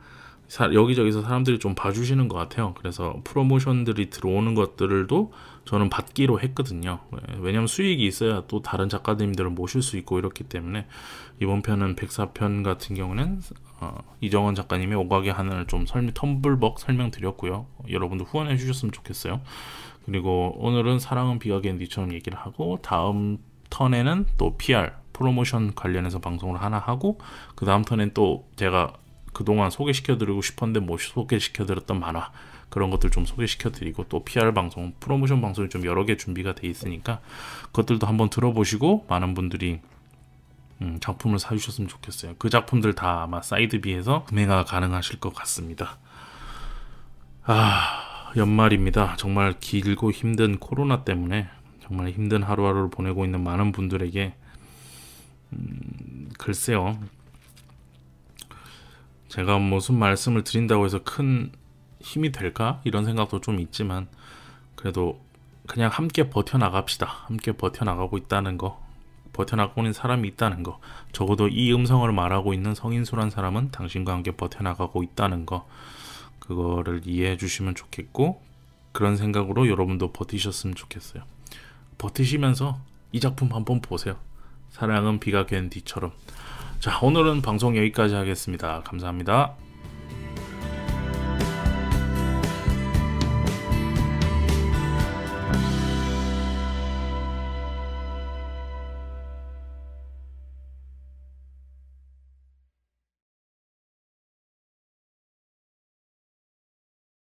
여기저기서 사람들이 좀 봐주시는 것 같아요. 그래서 프로모션들이 들어오는 것들도 저는 받기로 했거든요. 왜냐면 수익이 있어야 또 다른 작가님들을 모실 수 있고 이렇기 때문에 이번 편은 104편 같은 경우는 이정원 작가님의 오각의 하늘을 좀 텀블벅 설명드렸고요. 여러분도 후원해 주셨으면 좋겠어요. 그리고 오늘은 사랑은 비가 갠디처럼 얘기를 하고, 다음 턴에는 또 PR 프로모션 관련해서 방송을 하나 하고, 그 다음 턴엔 또 제가 그동안 소개시켜드리고 싶었는데 못 소개시켜드렸던 만화, 그런 것들 좀 소개시켜드리고, 또 PR 방송, 프로모션 방송이 좀 여러 개 준비가 돼 있으니까 그것들도 한번 들어보시고 많은 분들이 작품을 사주셨으면 좋겠어요. 그 작품들 다 아마 사이드비에서 구매가 가능하실 것 같습니다. 연말입니다. 정말 길고 힘든 코로나 때문에 정말 힘든 하루하루를 보내고 있는 많은 분들에게 글쎄요, 제가 무슨 말씀을 드린다고 해서 큰 힘이 될까? 이런 생각도 좀 있지만, 그래도 그냥 함께 버텨나갑시다. 함께 버텨나가고 있다는 거, 버텨나가고 있는 사람이 있다는 거, 적어도 이 음성을 말하고 있는 성인수란 사람은 당신과 함께 버텨나가고 있다는 거, 그거를 이해해 주시면 좋겠고, 그런 생각으로 여러분도 버티셨으면 좋겠어요. 버티시면서 이 작품 한번 보세요. 사랑은 비가 갠 뒤처럼. 자, 오늘은 방송 여기까지 하겠습니다. 감사합니다.